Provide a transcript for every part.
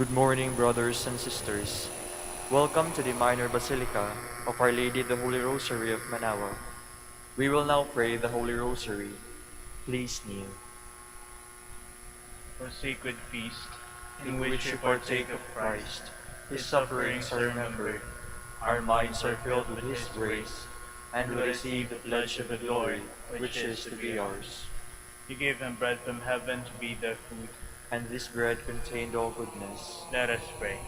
Good morning, brothers and sisters. Welcome to the Minor Basilica of Our Lady the Holy Rosary of Manaoag. We will now pray the Holy Rosary. Please kneel. O sacred feast, in which we partake of Christ, His sufferings are remembered, our minds are filled with His grace, and we receive the pledge of the glory which is to be ours. You gave them bread from heaven to be their food. And this bread contained all goodness. Let us pray.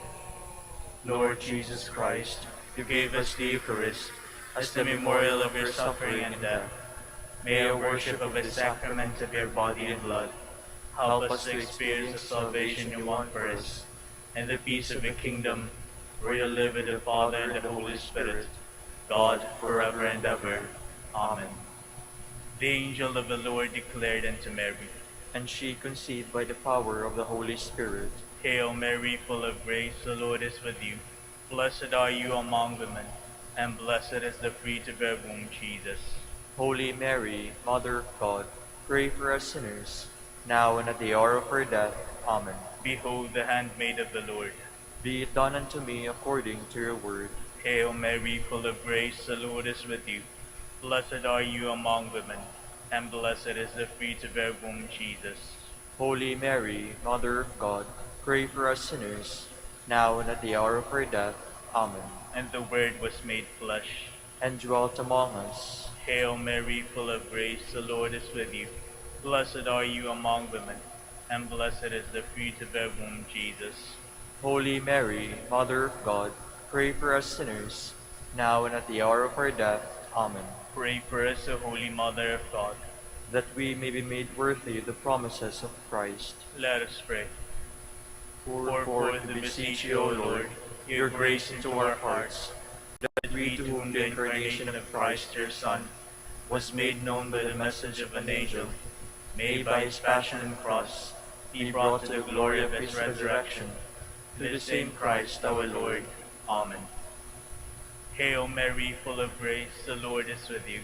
Lord Jesus Christ, you gave us the Eucharist as the memorial of your suffering and death. May our worship of the sacrament of your body and blood help us to experience the salvation you want for us, and the peace of the kingdom, where you live with the Father and the Holy Spirit, God, forever and ever. Amen. The angel of the Lord declared unto Mary, And she conceived by the power of the Holy Spirit. Hail Mary, full of grace, the Lord is with you. Blessed are you among women, and blessed is the fruit of your womb, Jesus. Holy Mary, Mother of God, pray for us sinners, now and at the hour of our death. Amen. Behold the handmaid of the Lord. Be it done unto me according to your word. Hail Mary, full of grace, the Lord is with you. Blessed are you among women, and blessed is the fruit of your womb, Jesus. Holy Mary, Mother of God, pray for us sinners, now and at the hour of our death. Amen. And the Word was made flesh, and dwelt among us. Hail Mary, full of grace, the Lord is with you. Blessed are you among women, and blessed is the fruit of your womb, Jesus. Holy Mary, Mother of God, pray for us sinners, now and at the hour of our death. Amen. Pray for us, O Holy Mother of God, that we may be made worthy of the promises of Christ. Let us pray. Pour forth, we beseech you, O Lord, your grace into our hearts, that we, to whom the incarnation of Christ your Son was made known by the message of an angel, may by his passion and cross be brought to the glory of his resurrection, through the same Christ our Lord. Amen. Hail Mary, full of grace, the Lord is with you.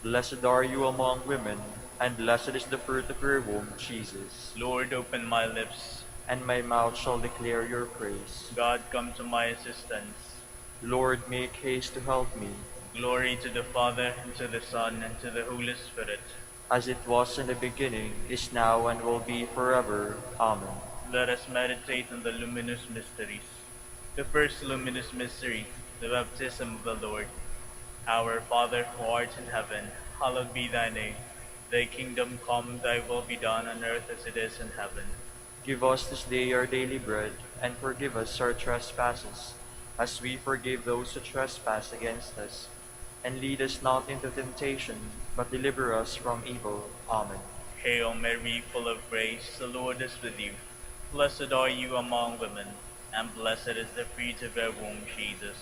Blessed are you among women, and blessed is the fruit of your womb, Jesus. Lord, open my lips, and my mouth shall declare your praise. God, come to my assistance. Lord, make haste to help me. Glory to the Father, and to the Son, and to the Holy Spirit. As it was in the beginning, is now, and will be forever. Amen. Let us meditate on the luminous mysteries. The first luminous mystery, the baptism of the Lord. Our Father, who art in heaven, hallowed be thy name. Thy kingdom come, thy will be done on earth as it is in heaven. Give us this day our daily bread, and forgive us our trespasses, as we forgive those who trespass against us. And lead us not into temptation, but deliver us from evil. Amen. Hail Mary, full of grace, the Lord is with you. Blessed are you among women, and blessed is the fruit of your womb, Jesus.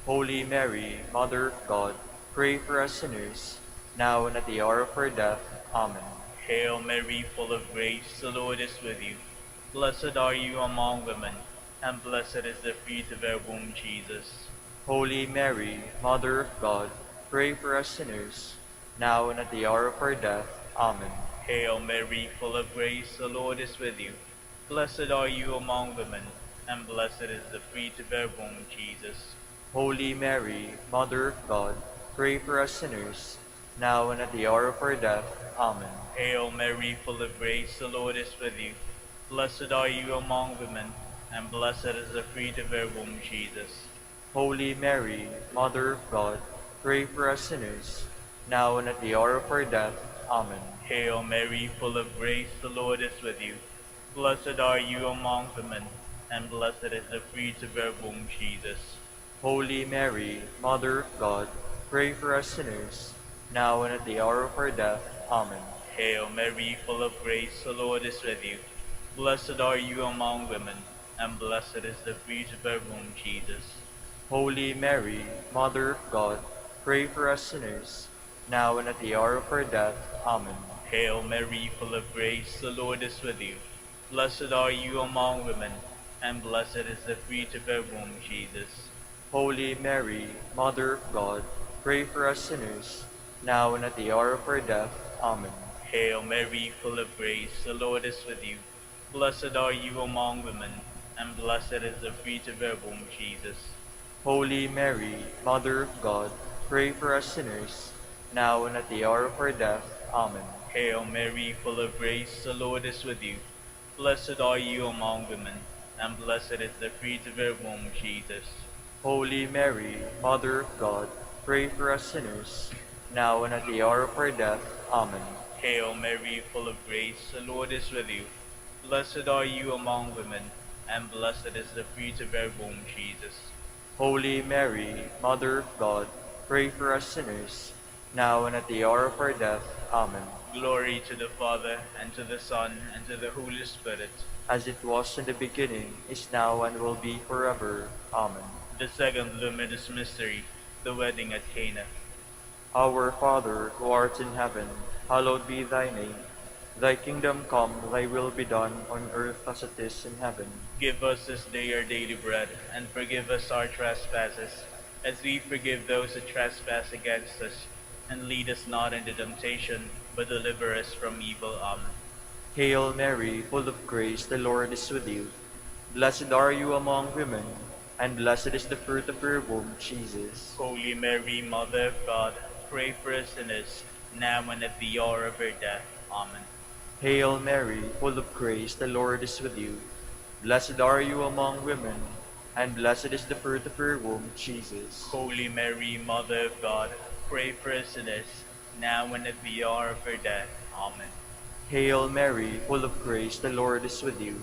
Holy Mary, Mother of God, pray for us sinners, now and at the hour of our death. Amen. Hail Mary, full of grace, the Lord is with you. Blessed are you among women, and blessed is the fruit of your womb, Jesus. Holy Mary, Mother of God, pray for us sinners, now and at the hour of our death. Amen. Hail Mary, full of grace, the Lord is with you. Blessed are you among women, and blessed is the fruit of your womb, Jesus. Holy Mary, Mother of God, pray for us sinners, now and at the hour of our death. Amen. Hail Mary, full of grace, the Lord is with you. Blessed are you among women, and blessed is the fruit of your womb, Jesus. Holy Mary, Mother of God, pray for us sinners, now and at the hour of our death. Amen. Hail Mary, full of grace, the Lord is with you. Blessed are you among women, and blessed is the fruit of your womb, Jesus. Holy Mary, Mother of God, pray for us sinners, now and at the hour of our death. Amen. Hail Mary, full of grace, the Lord is with you. Blessed are you among women, and blessed is the fruit of your womb, Jesus. Holy Mary, Mother of God, pray for us sinners, now and at the hour of our death. Amen. Hail Mary, full of grace, the Lord is with you. Blessed are you among women, and blessed is the fruit of your womb, Jesus. Holy Mary, Mother of God, pray for us sinners, now and at the hour of our death. Amen. Hail Mary, full of grace, the Lord is with you. Blessed are you among women, and blessed is the fruit of your womb, Jesus. Holy Mary, Mother of God, pray for us sinners, now and at the hour of our death. Amen. Hail Mary, full of grace, the Lord is with you. Blessed are you among women, and blessed is the fruit of your womb, Jesus. Holy Mary, Mother of God, pray for us sinners, now and at the hour of our death. Amen. Hail Mary, full of grace, the Lord is with you. Blessed are you among women, and blessed is the fruit of your womb, Jesus. Holy Mary, Mother of God, pray for us sinners, now and at the hour of our death. Amen. Glory to the Father, and to the Son, and to the Holy Spirit. As it was in the beginning, is now, and will be forever. Amen. The second luminous mystery, the wedding at Cana. Our Father, who art in heaven, hallowed be thy name. Thy kingdom come, thy will be done, on earth as it is in heaven. Give us this day our daily bread, and forgive us our trespasses, as we forgive those who trespass against us. And lead us not into temptation, but deliver us from evil. Amen. Hail Mary, full of grace, the Lord is with you. Blessed are you among women, and blessed is the fruit of your womb, Jesus. Holy Mary, Mother of God, pray for us sinners, now and at the hour of our death. Amen. Hail Mary, full of grace, the Lord is with you. Blessed are you among women, and blessed is the fruit of your womb, Jesus. Holy Mary, Mother of God, pray for us sinners, now and at the hour of our death. Amen. Hail Mary, full of grace, the Lord is with you.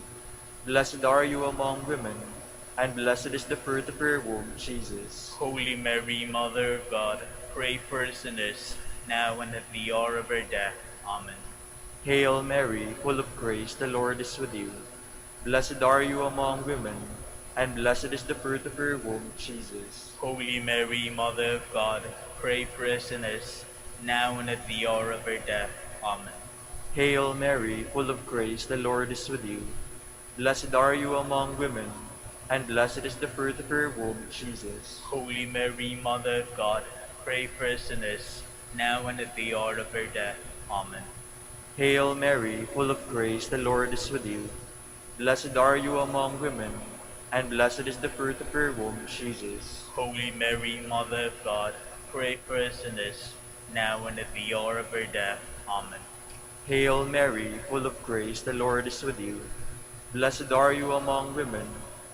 Blessed are you among women, and blessed is the fruit of your womb, Jesus. Holy Mary, Mother of God, pray for us sinners, now and at the hour of our death. Amen. Hail Mary, full of grace, the Lord is with you. Blessed are you among women, and blessed is the fruit of your womb, Jesus. Holy Mary, Mother of God, pray for us sinners, now and at the hour of our death. Amen. Hail Mary, full of grace, the Lord is with you. Blessed are you among women, and blessed is the fruit of your womb, Jesus. Holy Mary, Mother of God, pray for us sinners, now and at the hour of our death. Amen. Hail Mary, full of grace, the Lord is with you. Blessed are you among women, and blessed is the fruit of your womb, Jesus. Holy Mary, Mother of God, pray for us sinners, now and at the hour of our death. Amen. Hail Mary, full of grace, the Lord is with you. Blessed are you among women,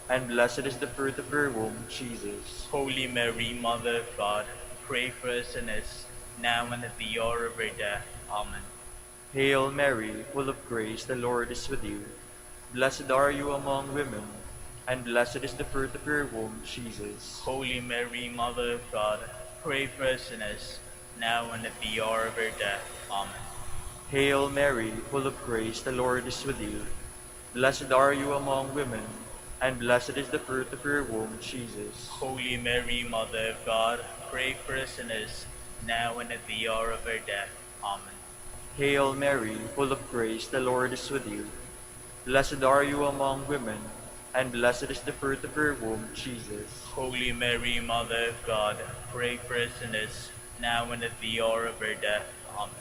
and blessed is the fruit of your womb, Jesus. Holy Mary, Mother of God, pray for us sinners, now and at the hour of our death. Amen. Hail Mary, full of grace, the Lord is with you. Blessed are you among women, and blessed is the fruit of your womb, Jesus. Holy Mary, Mother of God, pray for us sinners, now and at the hour of our death. Amen. Hail Mary, full of grace, the Lord is with you. Blessed are you among women, and blessed is the fruit of your womb, Jesus. Holy Mary, Mother of God, pray for us sinners, now and at the hour of our death. Amen. Hail Mary, full of grace, the Lord is with you. Blessed are you among women, and blessed is the fruit of your womb, Jesus. Holy Mary, Mother of God, pray for us sinners, now and at the hour of our death. Amen.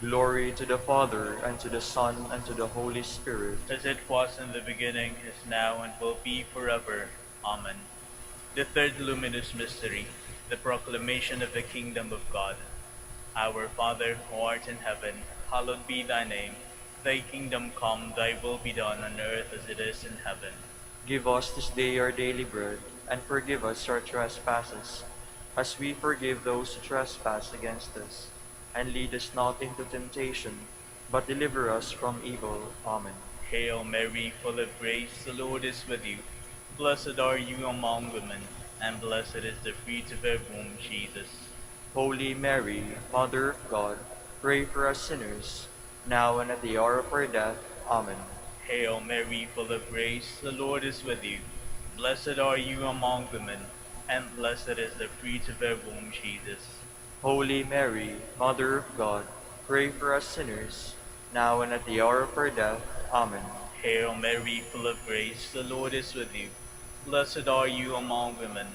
Glory to the Father, and to the Son, and to the Holy Spirit. As it was in the beginning, is now, and will be forever. Amen. The third luminous mystery, the proclamation of the kingdom of God. Our Father, who art in heaven, hallowed be thy name. Thy kingdom come, thy will be done on earth as it is in heaven. Give us this day our daily bread, and forgive us our trespasses, as we forgive those who trespass against us. And lead us not into temptation, but deliver us from evil. Amen. Hail Mary, full of grace, the Lord is with you. Blessed are you among women, and blessed is the fruit of your womb, Jesus. Holy Mary, Mother of God, pray for us sinners, now and at the hour of our death. Amen. Hail Mary, full of grace, the Lord is with you. Blessed are you among women, and blessed is the fruit of your womb, Jesus. Holy Mary, Mother of God, pray for us sinners, now and at the hour of our death. Amen. Hail Mary, full of grace, the Lord is with you. Blessed are you among women,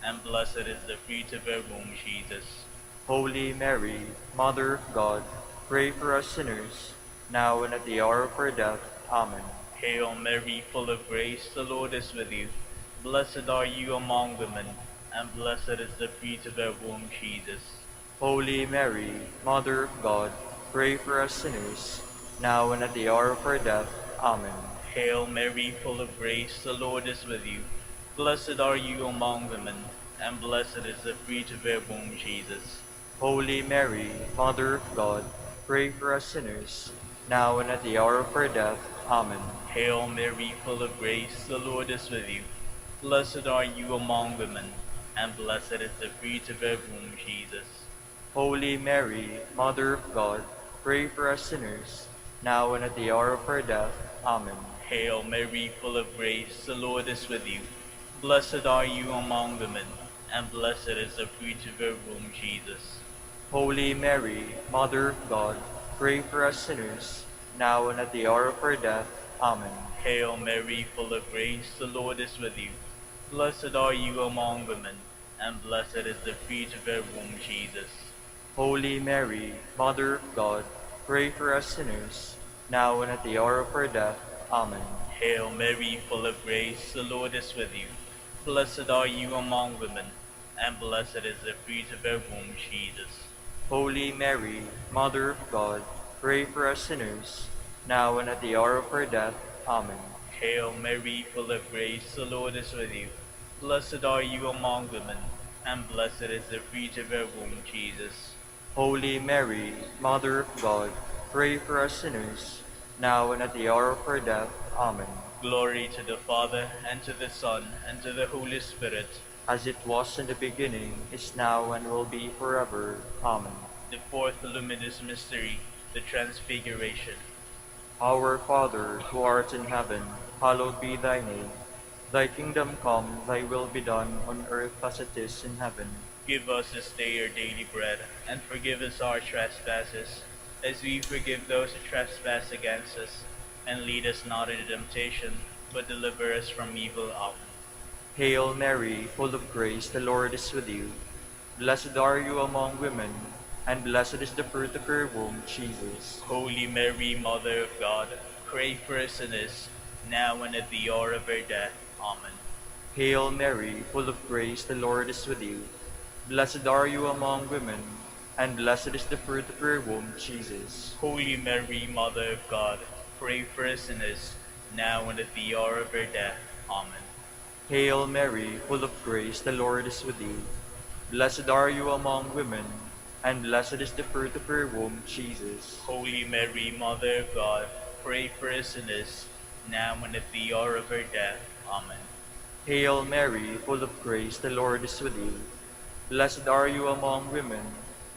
and blessed is the fruit of your womb, Jesus. Holy Mary, Mother of God, pray for us sinners, now and at the hour of our death. Amen. Hail Mary, full of grace, the Lord is with you. Blessed are you among women, and blessed is the fruit of your womb, Jesus. Holy Mary, Mother of God, pray for us sinners, now and at the hour of our death. Amen. Hail Mary, full of grace, the Lord is with you. Blessed are you among women, and blessed is the fruit of your womb, Jesus. Holy Mary, Mother of God, pray for us sinners, now and at the hour of our death. Amen. Hail Mary, full of grace, the Lord is with you. Blessed are you among women, and blessed is the fruit of your womb, Jesus. Holy Mary, Mother of God, pray for us sinners, now and at the hour of our death. Amen. Hail Mary, full of grace, the Lord is with you. Blessed are you among women, and blessed is the fruit of your womb, Jesus. Holy Mary, Mother of God, pray for us sinners, now and at the hour of our death. Amen. Hail Mary, full of grace, the Lord is with you. Blessed are you among women, and blessed is the fruit of your womb, Jesus. Holy Mary, Mother of God, pray for us sinners, now and at the hour of our death. Amen. Hail Mary, full of grace, the Lord is with you. Blessed are you among women, and blessed is the fruit of your womb, Jesus. Holy Mary, Mother of God, pray for us sinners, now and at the hour of our death. Amen. Hail Mary, full of grace, the Lord is with you. Blessed are you among women, and blessed is the fruit of your womb, Jesus. Holy Mary, Mother of God, pray for us sinners, now and at the hour of our death. Amen. Glory to the Father, and to the Son, and to the Holy Spirit. As it was in the beginning, is now, and will be forever. Amen. The fourth luminous mystery, the Transfiguration. Our Father, who art in heaven, hallowed be thy name. Thy kingdom come, thy will be done, on earth as it is in heaven. Give us this day our daily bread, and forgive us our trespasses, as we forgive those who trespass against us. And lead us not into temptation, but deliver us from evil. Amen. Hail Mary, full of grace, the Lord is with you. Blessed are you among women, and blessed is the fruit of your womb, Jesus. Holy Mary, Mother of God, pray for us sinners, now and at the hour of our death. Amen. Hail Mary, full of grace, the Lord is with you. Blessed are you among women, and blessed is the fruit of your womb, Jesus. Holy Mary, Mother of God, pray for us sinners, now and at the hour of our death. Amen. Hail Mary, full of grace, the Lord is with you. Blessed are you among women, and blessed is the fruit of your womb, Jesus. Holy Mary, Mother of God, pray for us sinners, now and at the hour of our death. Amen. Hail Mary, full of grace, the Lord is with you. Blessed are you among women,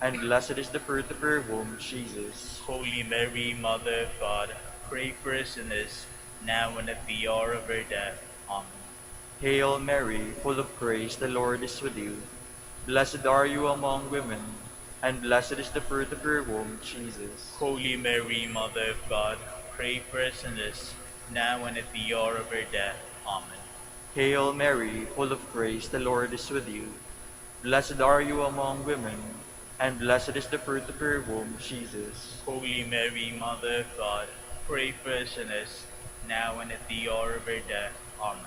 and blessed is the fruit of your womb, Jesus. Holy Mary, Mother of God, pray for us sinners, now and at the hour of our death. Amen. Hail Mary, full of grace, the Lord is with you. Blessed are you among women, and blessed is the fruit of your womb, Jesus. Holy Mary, Mother of God, pray for us sinners, now and at the hour of our death. Amen. Hail Mary, full of grace, the Lord is with you. Blessed are you among women, and blessed is the fruit of your womb, Jesus. Holy Mary, Mother of God, pray for us sinners, now and at the hour of our death. Amen.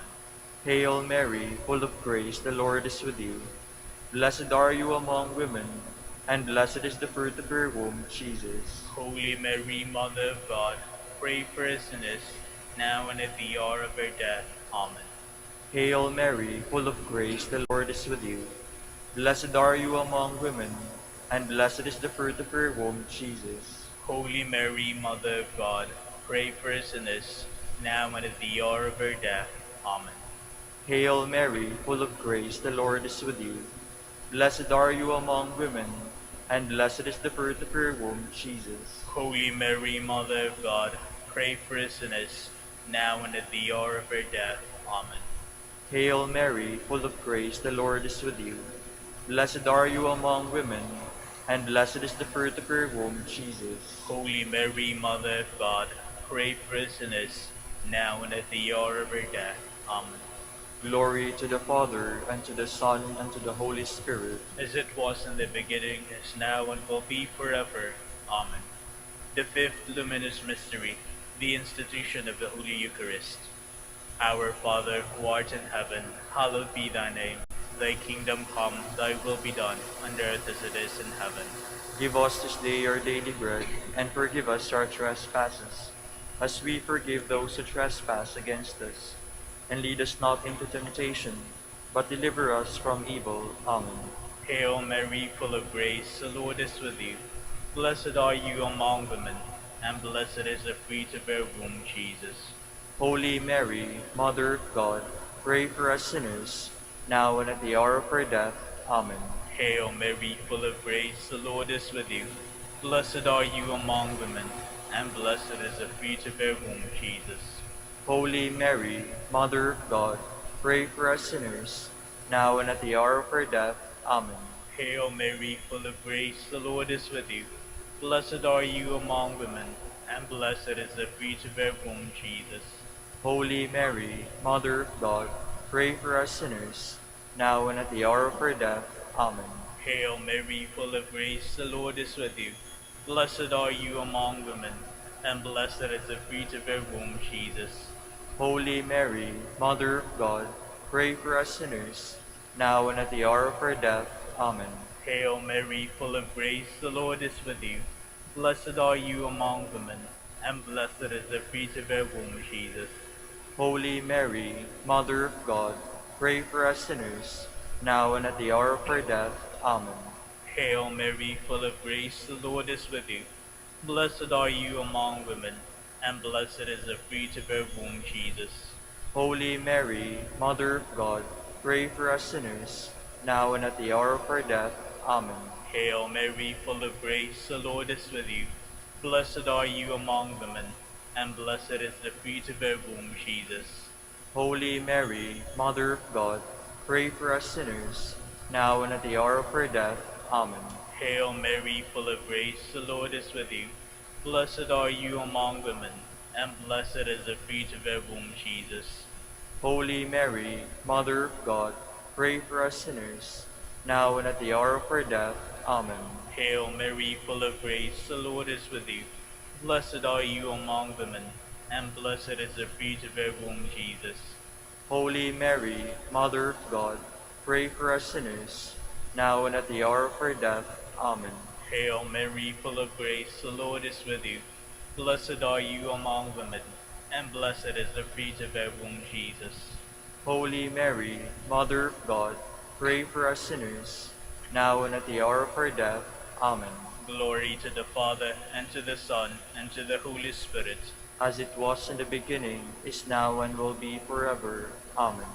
Hail Mary, full of grace, the Lord is with you. Blessed are you among women, and blessed is the fruit of your womb, Jesus. Holy Mary, Mother of God, pray for us sinners, now and at the hour of our death. Amen. Hail Mary, full of grace, the Lord is with you. Blessed are you among women, and blessed is the fruit of your womb, Jesus. Holy Mary, Mother of God, pray for us sinners, now and at the hour of our death. Amen. Hail Mary, full of grace, the Lord is with you. Blessed are you among women, and blessed is the fruit of your womb, Jesus. Holy Mary, Mother of God, pray for us sinners, now and at the hour of our death. Amen. Hail Mary, full of grace, the Lord is with you. Blessed are you among women, and blessed is the fruit of your womb, Jesus. Holy Mary, Mother of God, pray for us sinners, now and at the hour of our death. Amen. Glory to the Father, and to the Son, and to the Holy Spirit. As it was in the beginning, is now, and will be forever. Amen. The fifth luminous mystery, the institution of the Holy Eucharist. Our Father, who art in heaven, hallowed be thy name. Thy kingdom come, thy will be done, on earth as it is in heaven. Give us this day our daily bread, and forgive us our trespasses, as we forgive those who trespass against us. And lead us not into temptation, but deliver us from evil. Amen. Hail Mary, full of grace, the Lord is with you. Blessed are you among women, and blessed is the fruit of your womb, Jesus. Holy Mary, Mother of God, pray for us sinners, now and at the hour of our death. Amen. Hail Mary, full of grace, the Lord is with you. Blessed are you among women, and blessed is the fruit of your womb, Jesus. Holy Mary, Mother of God, pray for us sinners, now and at the hour of our death. Amen. Hail Mary, full of grace, the Lord is with you. Blessed are you among women, and blessed is the fruit of your womb, Jesus. Holy Mary, Mother of God, pray for us sinners, now and at the hour of our death. Amen. Hail Mary, full of grace, the Lord is with you. Blessed are you among women, and blessed is the fruit of your womb, Jesus. Holy Mary, Mother of God, pray for us sinners, now and at the hour of our death. Amen. Hail Mary, full of grace, the Lord is with you. Blessed are you among women, and blessed is the fruit of your womb, Jesus. Holy Mary, Mother of God, pray for us sinners, now and at the hour of our death. Amen. Hail Mary, full of grace, the Lord is with you. Blessed are you among women, and blessed is the fruit of your womb, Jesus. Holy Mary, Mother of God, pray for us sinners, now and at the hour of our death. Amen. Hail Mary, full of grace, the Lord is with you. Blessed are you among women, and blessed is the fruit of your womb, Jesus. Holy Mary, Mother of God, pray for us sinners, now and at the hour of our death. Amen. Hail Mary, full of grace, the Lord is with you. Blessed are you among women, and blessed is the fruit of your womb, Jesus. Holy Mary, Mother of God, pray for us sinners, now and at the hour of our death. Amen. Hail Mary, full of grace, the Lord is with you. Blessed are you among women, and blessed is the fruit of your womb, Jesus. Holy Mary, Mother of God, pray for us sinners, now and at the hour of our death. Amen. Hail Mary, full of grace, the Lord is with you. Blessed are you among women, and blessed is the fruit of your womb, Jesus. Holy Mary, Mother of God, pray for us sinners, now and at the hour of our death. Amen. Glory to the Father, and to the Son, and to the Holy Spirit. As it was in the beginning, is now, and will be forever. Amen.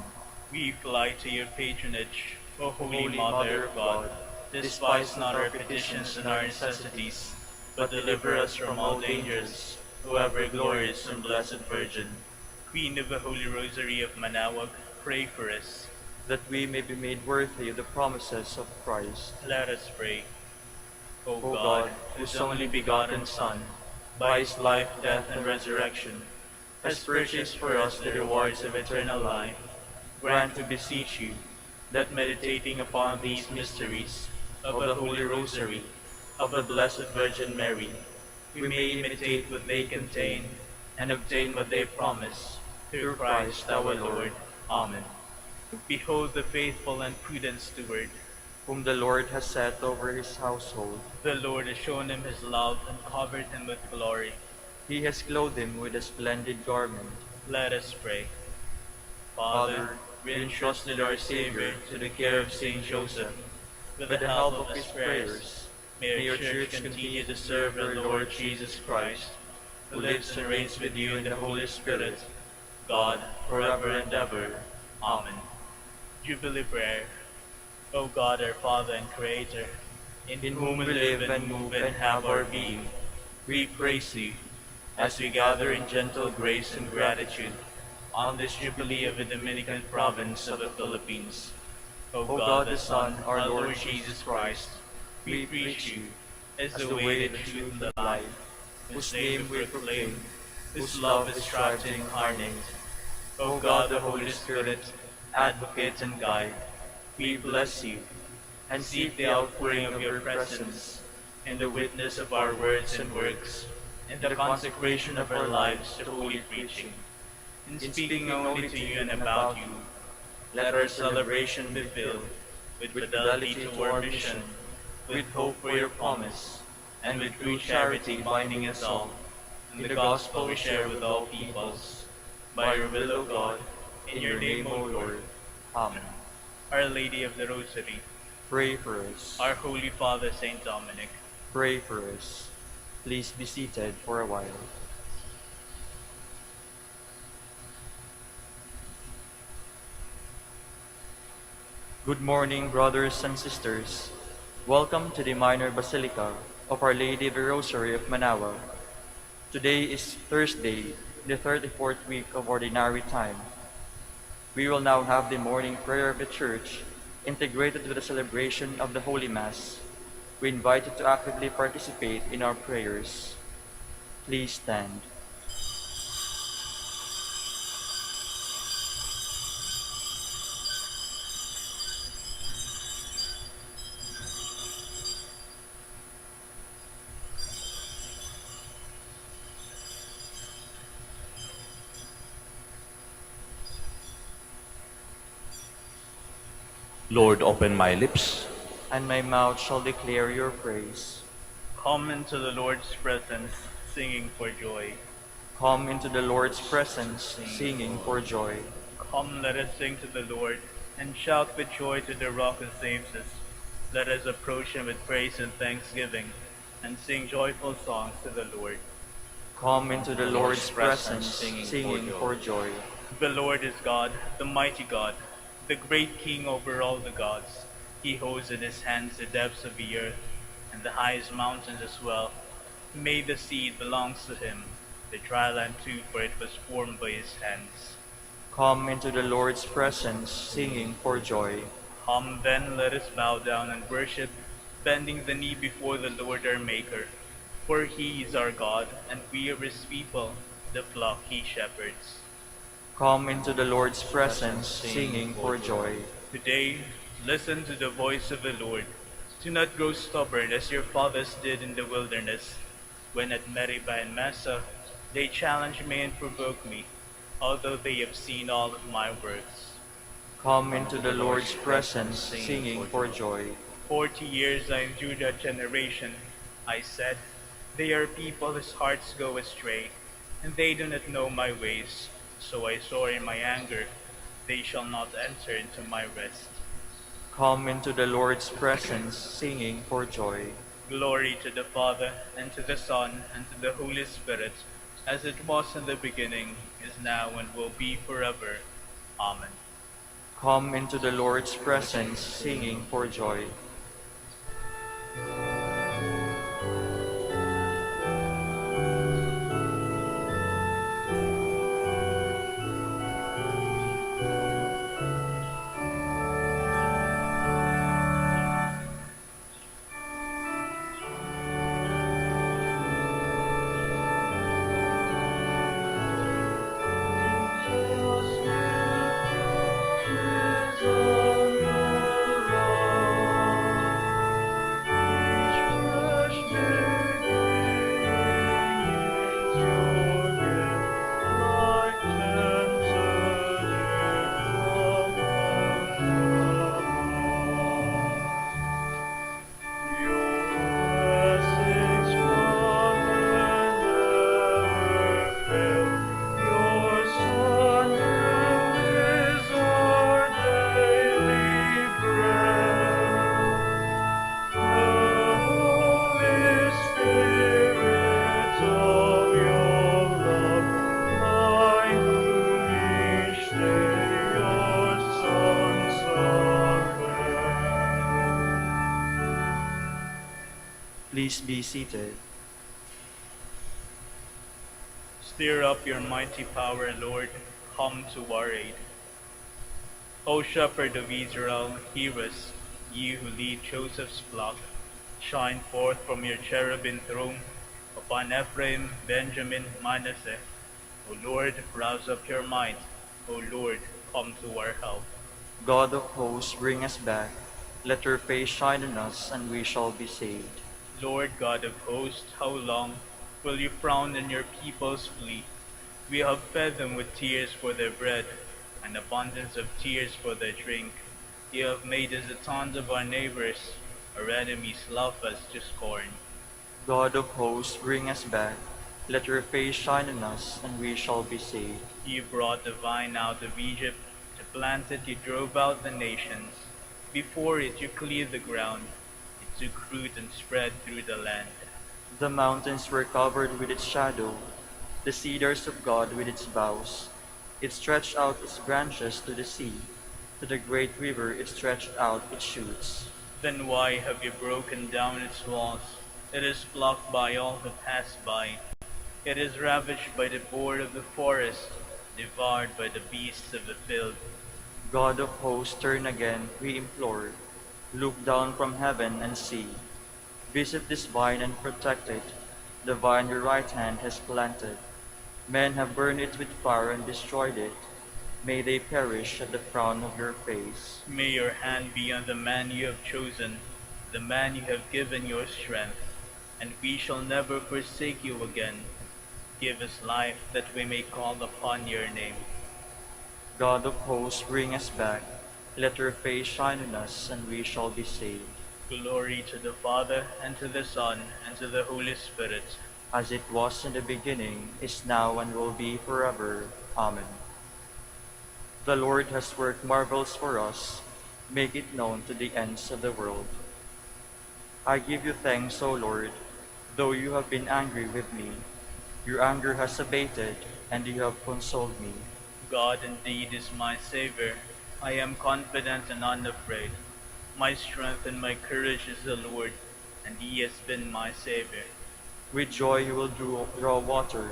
We fly to your patronage, O Holy Holy Mother of God. Despise not our petitions and our necessities, but deliver us from all dangers, O ever glorious and blessed Virgin. Queen of the Holy Rosary of Manaoag, pray for us. that we may be made worthy of the promises of Christ. Let us pray. O O God, God, whose only begotten Son, by his life, death, and resurrection, has purchased for us the rewards of eternal life, grant, we beseech you, that meditating upon these mysteries of the Holy Rosary of the Blessed Virgin Mary, we may imitate what they contain and obtain what they promise, through Christ our Lord. Amen. Behold the faithful and prudent steward. Whom the Lord has set over his household. The Lord has shown him his love and covered him with glory. He has clothed him with a splendid garment. Let us pray. Father, we entrusted our Savior to the care of Saint Joseph. With the help of his prayers, may your Church continue to serve our Lord Jesus Christ, who lives and reigns with you in the Holy Spirit, God, forever and ever. Amen. Jubilee Prayer. O God, our Father and Creator, in whom we live and move and have our being, we praise you as we gather in gentle grace and gratitude on this Jubilee of the Dominican province of the Philippines. O God, the Son, our Lord Jesus Christ, we preach you as the way, the truth, and the life, whose name we proclaim, whose love is strive to incarnate. O God, the Holy Spirit, advocate and guide, we bless you and seek the outpouring of your presence in the witness of our words and works, in the consecration of our lives to holy preaching. In speaking only to you and about you, let our celebration be filled with fidelity to our mission, with hope for your promise, and with true charity binding us all, in the gospel we share with all peoples. By your will, O God, in your name, O Lord. Amen. Our Lady of the Rosary, Pray for us. our Holy Father Saint Dominic, Pray for us. Please be seated for a while. Good morning, brothers and sisters. Welcome to the Minor Basilica of Our Lady of the Rosary of Manaoag. Today is Thursday, the 34th week of Ordinary Time. We will now have the morning prayer of the Church integrated with the celebration of the Holy Mass. We invite you to actively participate in our prayers. Please stand. Lord, open my lips. And my mouth shall declare your praise. come into the Lord's presence, singing for joy. Come into the Lord's presence, singing for joy. Come, let us sing to the Lord, and shout with joy to the rock who saves us. Let us approach him with praise and thanksgiving, and sing joyful songs to the Lord. Come into the Lord's presence, singing for joy. The Lord is God, the mighty God, the great King over all the gods. He holds in his hands the depths of the earth, and the highest mountains as well. He made the sea, it belongs to him, the dry land too, for it was formed by his hands. Come into the Lord's presence, singing for joy. Come then, let us bow down and worship, bending the knee before the Lord our Maker. For he is our God, and we are his people, the flock he shepherds. Come into the Lord's presence, singing for joy. Today, listen to the voice of the Lord. Do not grow stubborn as your fathers did in the wilderness, when at Meribah and Massa they challenged me and provoked me, although they have seen all of my works. Come into the Lord's presence, singing for joy. 40 years I endured that generation. I said, they are people whose hearts go astray, and they do not know my ways. So I swore in my anger, they shall not enter into my rest. Come into the Lord's presence, singing for joy. Glory to the Father, and to the Son, and to the Holy Spirit, as it was in the beginning, is now, and will be forever. Amen. Come into the Lord's presence, singing for joy. Please be seated. Stir up your mighty power, Lord, come to our aid. O Shepherd of Israel, hear us, ye who lead Joseph's flock. Shine forth from your cherubim throne upon Ephraim, Benjamin, Manasseh. O Lord, rouse up your might. O Lord, come to our help. God of hosts, bring us back. Let your face shine on us, and we shall be saved. Lord God of hosts, how long Will you frown on your people's plea? We have fed them with tears for their bread, and abundance of tears for their drink. You have made us the taunts of our neighbors, our enemies laugh us to scorn. God of hosts, bring us back. Let your face shine on us, and we shall be saved. You brought the vine out of Egypt, to plant it you drove out the nations. Before it you cleared the ground, it took root and spread through the land. The mountains were covered with its shadow, the cedars of God with its boughs. It stretched out its branches to the sea. To the great river it stretched out its shoots. Then why have you broken down its walls? It is blocked by all who pass by. It is ravaged by the boar of the forest, devoured by the beasts of the field. God of hosts, turn again, we implore. Look down from heaven and see. Visit this vine and protect it, the vine your right hand has planted. Men have burned it with fire and destroyed it. May they perish at the frown of your face. May your hand be on the man you have chosen, the man you have given your strength, and we shall never forsake you again. Give us life that we may call upon your name. God of hosts, bring us back. Let your face shine on us, and we shall be saved. Glory to the Father, and to the Son, and to the Holy Spirit. As it was in the beginning, is now, and will be forever. Amen. The Lord has worked marvels for us. Make it known to the ends of the world. I give you thanks, O Lord, though you have been angry with me. Your anger has abated, and you have consoled me. God indeed is my Savior. I am confident and unafraid. My strength and my courage is the Lord, and He has been my Savior. With joy you will draw water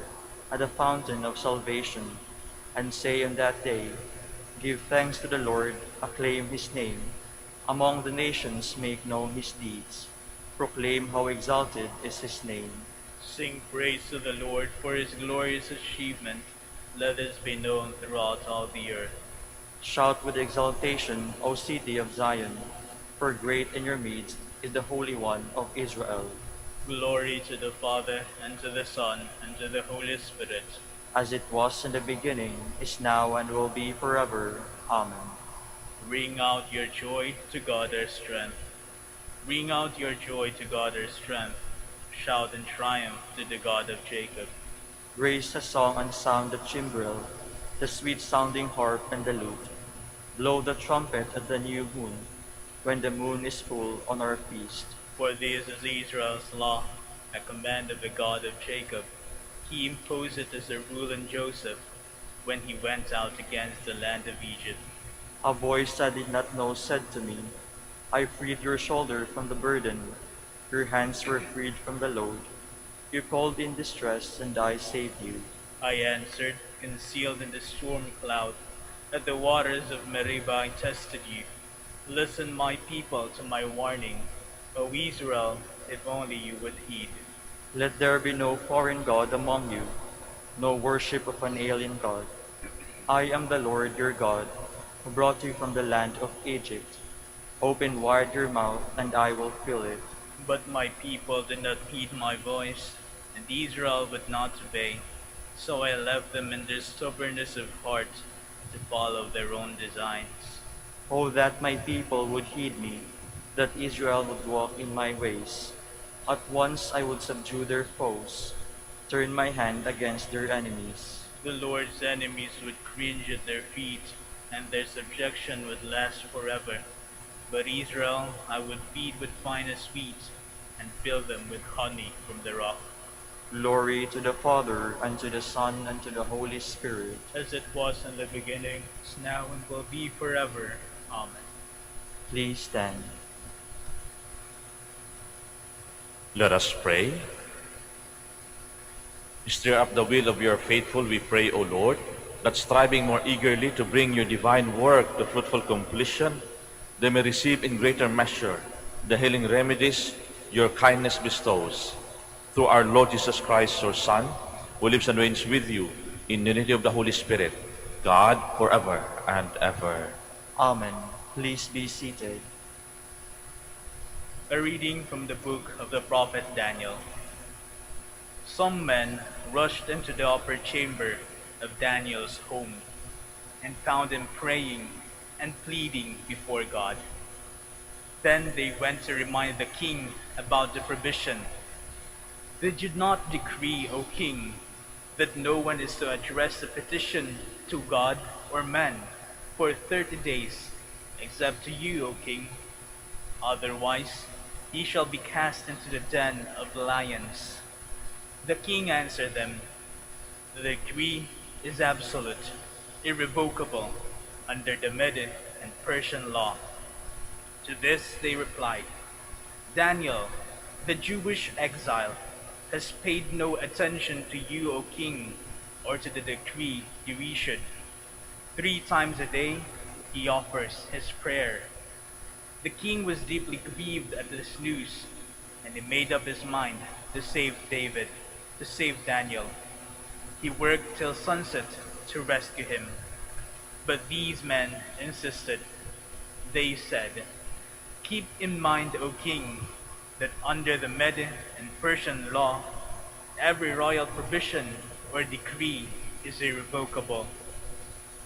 at the fountain of salvation, and say on that day, give thanks to the Lord, acclaim His name. Among the nations make known His deeds. Proclaim how exalted is His name. Sing praise to the Lord for His glorious achievement. Let this be known throughout all the earth. Shout with exultation, O city of Zion, for great in your midst is the Holy One of Israel. Glory to the Father, and to the Son, and to the Holy Spirit. As it was in the beginning, is now, and will be forever. Amen. Ring out your joy to God our strength. Ring out your joy to God our strength. Shout in triumph to the God of Jacob. Raise a song and sound the timbrel, the sweet-sounding harp and the lute. Blow the trumpet at the new moon, when the moon is full on our feast. For this is Israel's law, a command of the God of Jacob. He imposed it as a rule on Joseph, when he went out against the land of Egypt. A voice I did not know said to me, I freed your shoulder from the burden, your hands were freed from the load. You called in distress, and I saved you. I answered, concealed in the storm cloud. At the waters of Meribah I tested you. Listen, my people, to my warning. O Israel, if only you would heed. Let there be no foreign god among you, no worship of an alien god. I am the Lord your God, who brought you from the land of Egypt. Open wide your mouth, and I will fill it. But my people did not heed my voice, and Israel would not obey. So I left them in their stubbornness of heart to follow their own designs. Oh, that my people would heed me, that Israel would walk in my ways. At once I would subdue their foes, turn my hand against their enemies. The Lord's enemies would cringe at their feet, and their subjection would last forever. But Israel I would feed with finest wheat, and fill them with honey from the rock. Glory to the Father, and to the Son, and to the Holy Spirit. As it was in the beginning, is now, and will be forever. Amen. Please stand. Let us pray. Stir up the will of your faithful, we pray, O Lord, that striving more eagerly to bring your divine work to fruitful completion, they may receive in greater measure the healing remedies your kindness bestows. Through our Lord Jesus Christ, your Son, who lives and reigns with you in unity of the Holy Spirit, God, forever and ever. Amen. Please be seated. A reading from the book of the prophet Daniel. Some men rushed into the upper chamber of Daniel's home and found him praying and pleading before God. Then they went to remind the king about the provision. Did you not decree, O king, that no one is to address a petition to God or man for 30 days, except to you, O king? Otherwise, he shall be cast into the den of lions. The king answered them, the decree is absolute, irrevocable, under the Mede and Persian law. To this they replied, Daniel, the Jewish exile, has paid no attention to you, O king, or to the decree you issued. 3 times a day he offers his prayer. The king was deeply grieved at this news, and he made up his mind to save Daniel. He worked till sunset to rescue him. But these men insisted. They said, Keep in mind, O king, that under the Mede and Persian law, every royal provision or decree is irrevocable.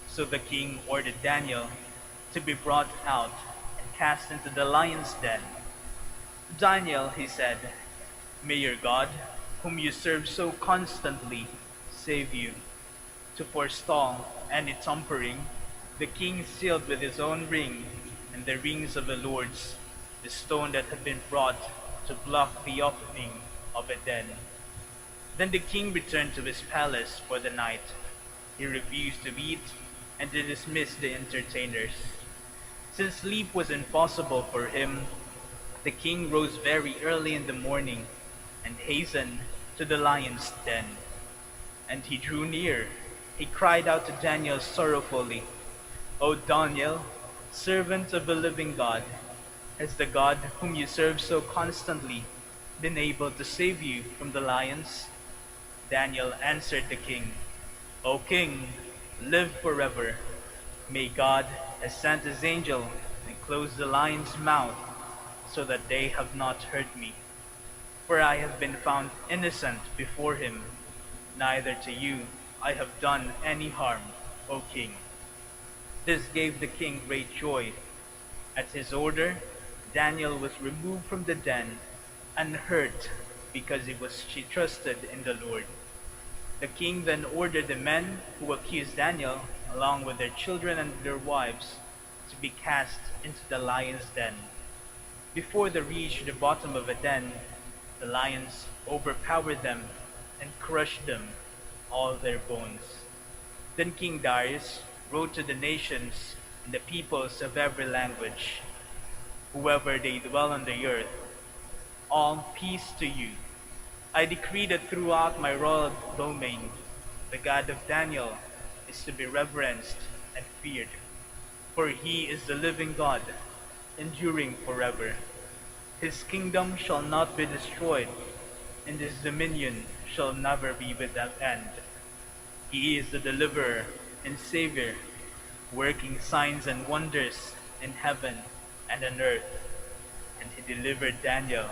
So the king ordered Daniel to be brought out and cast into the lion's den. Daniel, he said, may your God, whom you serve so constantly, save you. To forestall any tampering, the king sealed with his own ring and the rings of the lords the stone that had been brought to block the opening of a den. Then the king returned to his palace for the night. He refused to eat and to dismiss the entertainers. Since sleep was impossible for him, the king rose very early in the morning and hastened to the lion's den. And he drew near. He cried out to Daniel sorrowfully, O Daniel, servant of the living God, has the God whom you serve so constantly been able to save you from the lions? Daniel answered the king, O king, live forever. May God has sent his angel and closed the lion's mouth so that they have not hurt me. For I have been found innocent before him. Neither to you I have done any harm, O king. This gave the king great joy. At his order, Daniel was removed from the den unhurt because she trusted in the Lord. The king then ordered the men who accused Daniel, along with their children and their wives, to be cast into the lion's den. Before they reached the bottom of the den, the lions overpowered them and crushed them, all their bones. Then King Darius wrote to the nations and the peoples of every language, whoever they dwell on the earth, all peace to you. I decree that throughout my royal domain, the God of Daniel is to be reverenced and feared, for he is the living God, enduring forever. His kingdom shall not be destroyed, and his dominion shall never be without end. He is the deliverer and savior, working signs and wonders in heaven and on earth, and he delivered Daniel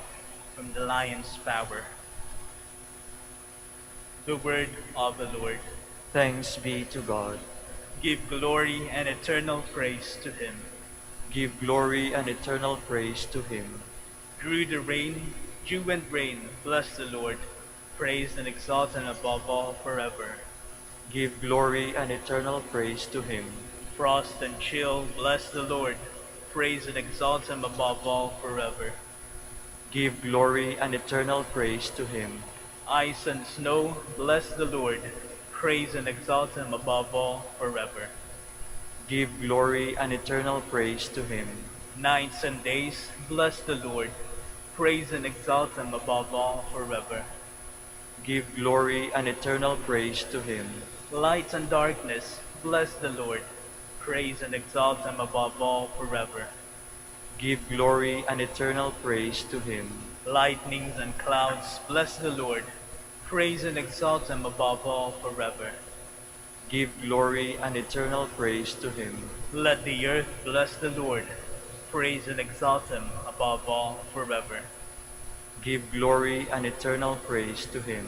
from the lion's power. The word of the Lord. Thanks be to God. Give glory and eternal praise to him. Give glory and eternal praise to him. Through the rain, dew and rain, bless the Lord. Praise and exalt him above all forever. Give glory and eternal praise to him. Frost and chill, bless the Lord. Praise and exalt him above all forever. Give glory and eternal praise to him. Ice and snow, bless the Lord. Praise and exalt him above all forever. Give glory and eternal praise to him. Nights and days, bless the Lord. Praise and exalt him above all forever. Give glory and eternal praise to him. Light and darkness, bless the Lord. Praise and exalt him above all forever. Give glory and eternal praise to him. Lightnings and clouds, bless the Lord. Praise and exalt him above all forever. Give glory and eternal praise to him. Let the earth bless the Lord. Praise and exalt him above all forever. Give glory and eternal praise to him.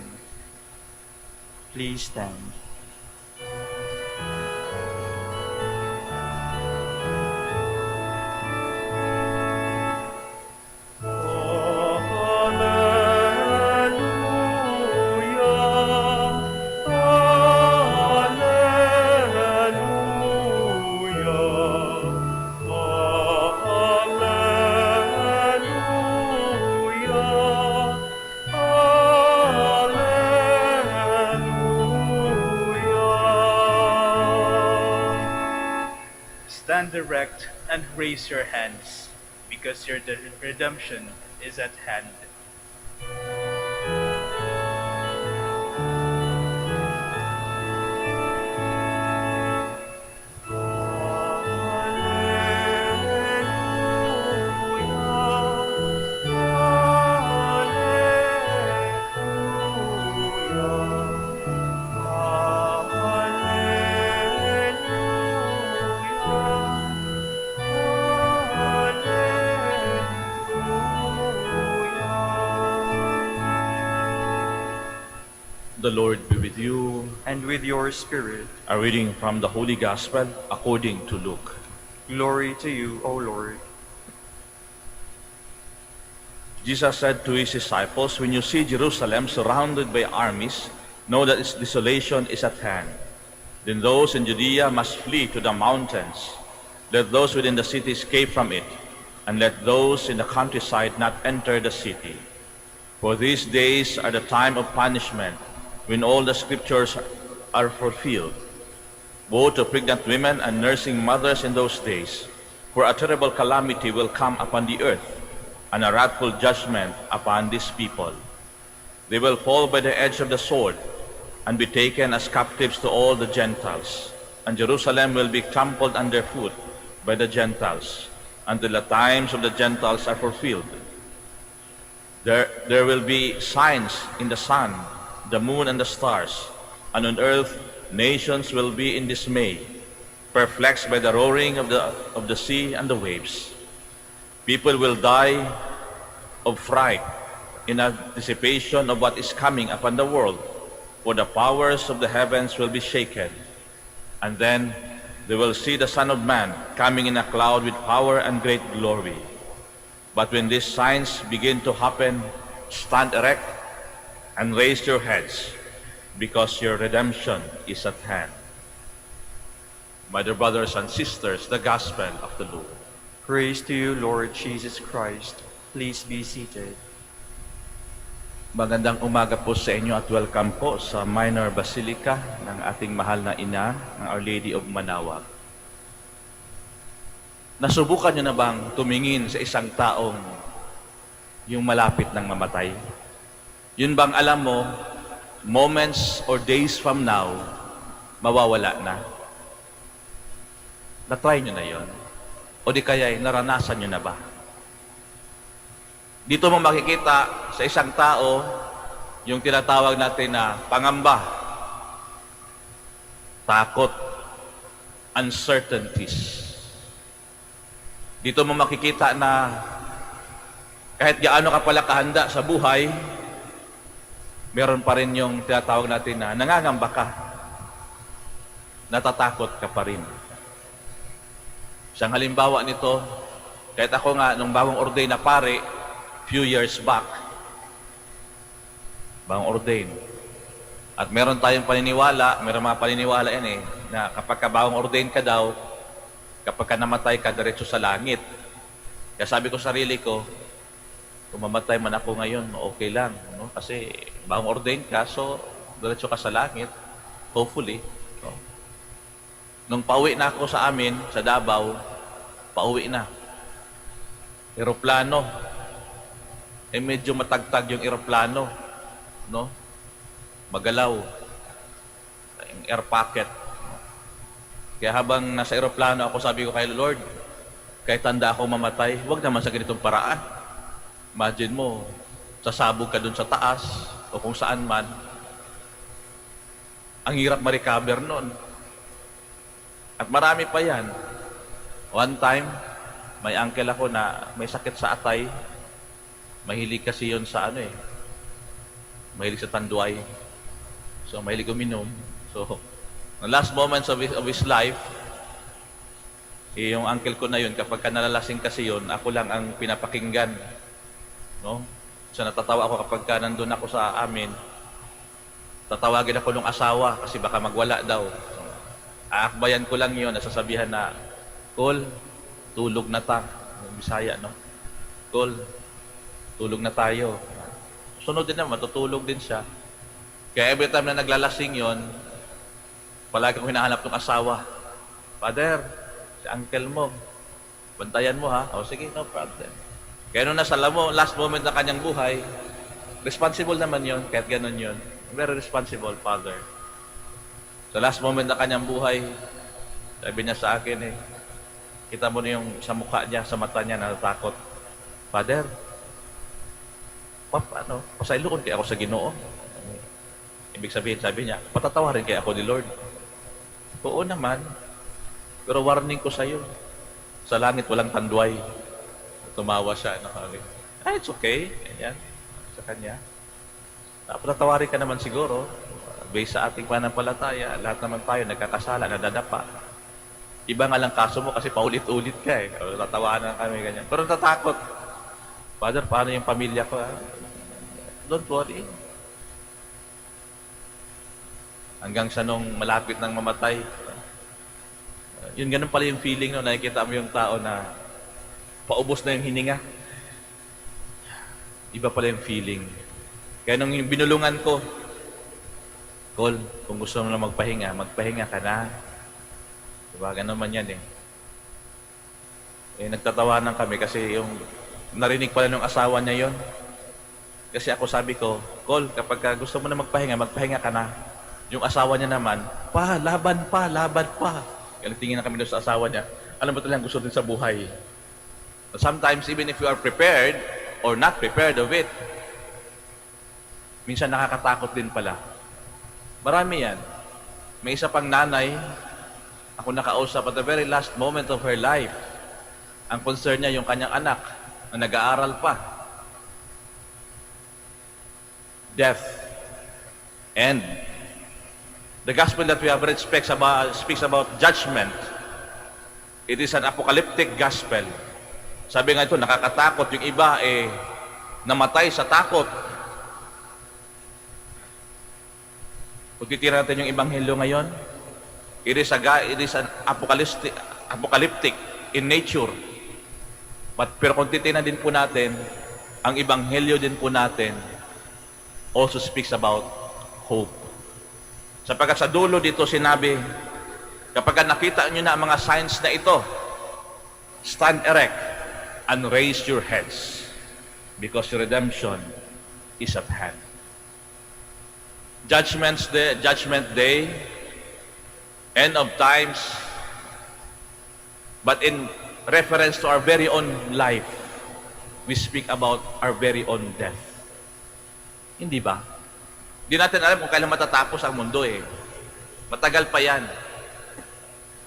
Please stand. Stand erect and raise your hands, because your redemption is at hand. The Lord be with you. And with your spirit, A reading from the Holy Gospel according to Luke. glory to you, O Lord. Jesus said to his disciples, "When you see Jerusalem surrounded by armies, know that its desolation is at hand. Then those in Judea must flee to the mountains. Let those within the city escape from it, and let those in the countryside not enter the city. For these days are the time of punishment, when all the scriptures are fulfilled. Woe to pregnant women and nursing mothers in those days, for a terrible calamity will come upon the earth, and a wrathful judgment upon this people. They will fall by the edge of the sword, and be taken as captives to all the Gentiles, and Jerusalem will be trampled underfoot by the Gentiles, until the times of the Gentiles are fulfilled. There will be signs in the sun, the moon, and the stars, and on earth nations will be in dismay, perplexed by the roaring of the sea and the waves. People will die of fright in anticipation of what is coming upon the world, for the powers of the heavens will be shaken. And then they will see the Son of Man coming in a cloud with power and great glory. But when these signs begin to happen, stand erect and raise your heads, because your redemption is at hand." My dear brothers and sisters, the Gospel of the Lord. Praise to you, Lord Jesus Christ. Please be seated. Magandang umaga po sa inyo at welcome po sa Minor Basilica ng ating mahal na ina, ng Our Lady of Manaoag. Nasubukan niyo na bang tumingin sa isang taong yung malapit ng mamatay? Yun bang alam mo, moments or days from now, mawawala na? Na-try nyo na yon? O di kaya naranasan nyo na ba? Dito mo makikita sa isang tao yung tinatawag natin na pangamba, takot, uncertainties. Dito mo makikita na kahit gaano ka pala kahanda sa buhay, meron pa rin yung tinatawag natin na nangangamba ka. Natatakot ka pa rin. Isang halimbawa nito, kahit ako nga, nung bagong ordain na pare, few years back, bagong ordain. At meron tayong paniniwala, meron mga paniniwala yan na kapag ka bagong ordain ka daw, kapag ka namatay ka, diretso sa langit. Kaya sabi ko sa sarili ko, kung mamatay man ako ngayon, okay lang. No? Kasi bagong ordain ka, so diretso ka sa langit. Hopefully. No? Nung pauwi na ako sa amin, sa Davao, pauwi na. Eroplano. Medyo matagtag yung eroplano. No? Magalaw. Yung air pocket. Kaya habang nasa eroplano ako, sabi ko kay Lord, kahit tanda ako mamatay, huwag naman sa ganitong paraan. Imagine mo, sasabog ka dun sa taas o kung saan man. Ang hirap ma-recover nun. At marami pa yan. One time, may uncle ako na may sakit sa atay. Mahilig kasi yon sa mahilig sa tanduay. So, mahilig uminom. So, the last moments of his life, yung uncle ko na yun, kapag ka nalalasing kasi yun, ako lang ang pinapakinggan. No? So, natatawa ako kapag ka nandun ako sa amin, tatawagin ako ng asawa kasi baka magwala daw. So, aakbayan ko lang yun, nasasabihan na, Col, tulog na ta. Bisaya, no? Col, tulog na tayo. Sunod din naman, matutulog din siya. Kaya every time na naglalasing yon, palagi ko hinahanap ng asawa. Father, si uncle mo, bantayan mo ha? O sige, no problem. Kaya nung nasa last moment na kanyang buhay, responsible naman yon, kahit ganun yon. Very responsible, Father. Sa last moment na kanyang buhay, sabi niya sa akin kita mo na yung sa mukha niya, sa mata niya, natatakot. Father, pasaylo ko kaya ako sa Ginoo. Ibig sabihin, sabi niya, patatawarin kaya ako ni Lord. Oo naman, pero warning ko sa iyo. Sa langit walang tanduay. Tumawa siya, it's okay. Ayan, sa kanya. Patatawarin ka naman siguro. Based sa ating pananampalataya, lahat naman tayo nagkakasala, nadadapa. Iba nga lang kaso mo kasi paulit-ulit ka tatawanan kami ganyan. Pero natatakot. Father, paano yung pamilya ko? Don't worry. Hanggang sa nung malapit nang mamatay, yun ganun pala yung feeling no, nakikita mo yung tao na paubos na yung hininga. Iba pala yung feeling. Kaya nung binulungan ko, Col, kung gusto mo na magpahinga ka na. Diba? Ganun man yan nagtatawanan kami kasi yung narinig pala ng asawa niya yon. Kasi ako sabi ko, Col, kapag gusto mo na magpahinga ka na. Yung asawa niya naman, laban pa. Tingin na kami doon sa asawa niya. Alam mo talagang gusto din sa buhay. Sometimes, even if you are prepared or not prepared of it, minsan nakakatakot din pala. Marami yan. May isa pang nanay, ako nakausap at the very last moment of her life. Ang concern niya yung kanyang anak na nag-aaral pa. Death. And the gospel that we have read speaks about judgment. It is an apocalyptic gospel. Sabi nga ito, nakakatakot. Yung iba namatay sa takot. Kung titira natin yung ebanghelyo ngayon, it is an apocalyptic in nature. Pero kung titignan din po natin, ang ebanghelyo din po natin also speaks about hope. Sapagkat sa dulo dito sinabi, kapag nakita nyo na ang mga signs na ito, stand erect and raise your heads because your redemption is at hand. Judgment day, end of times, but in reference to our very own life, we speak about our very own death. Hindi ba? Hindi natin alam kung kailan matatapos ang mundo Matagal pa yan.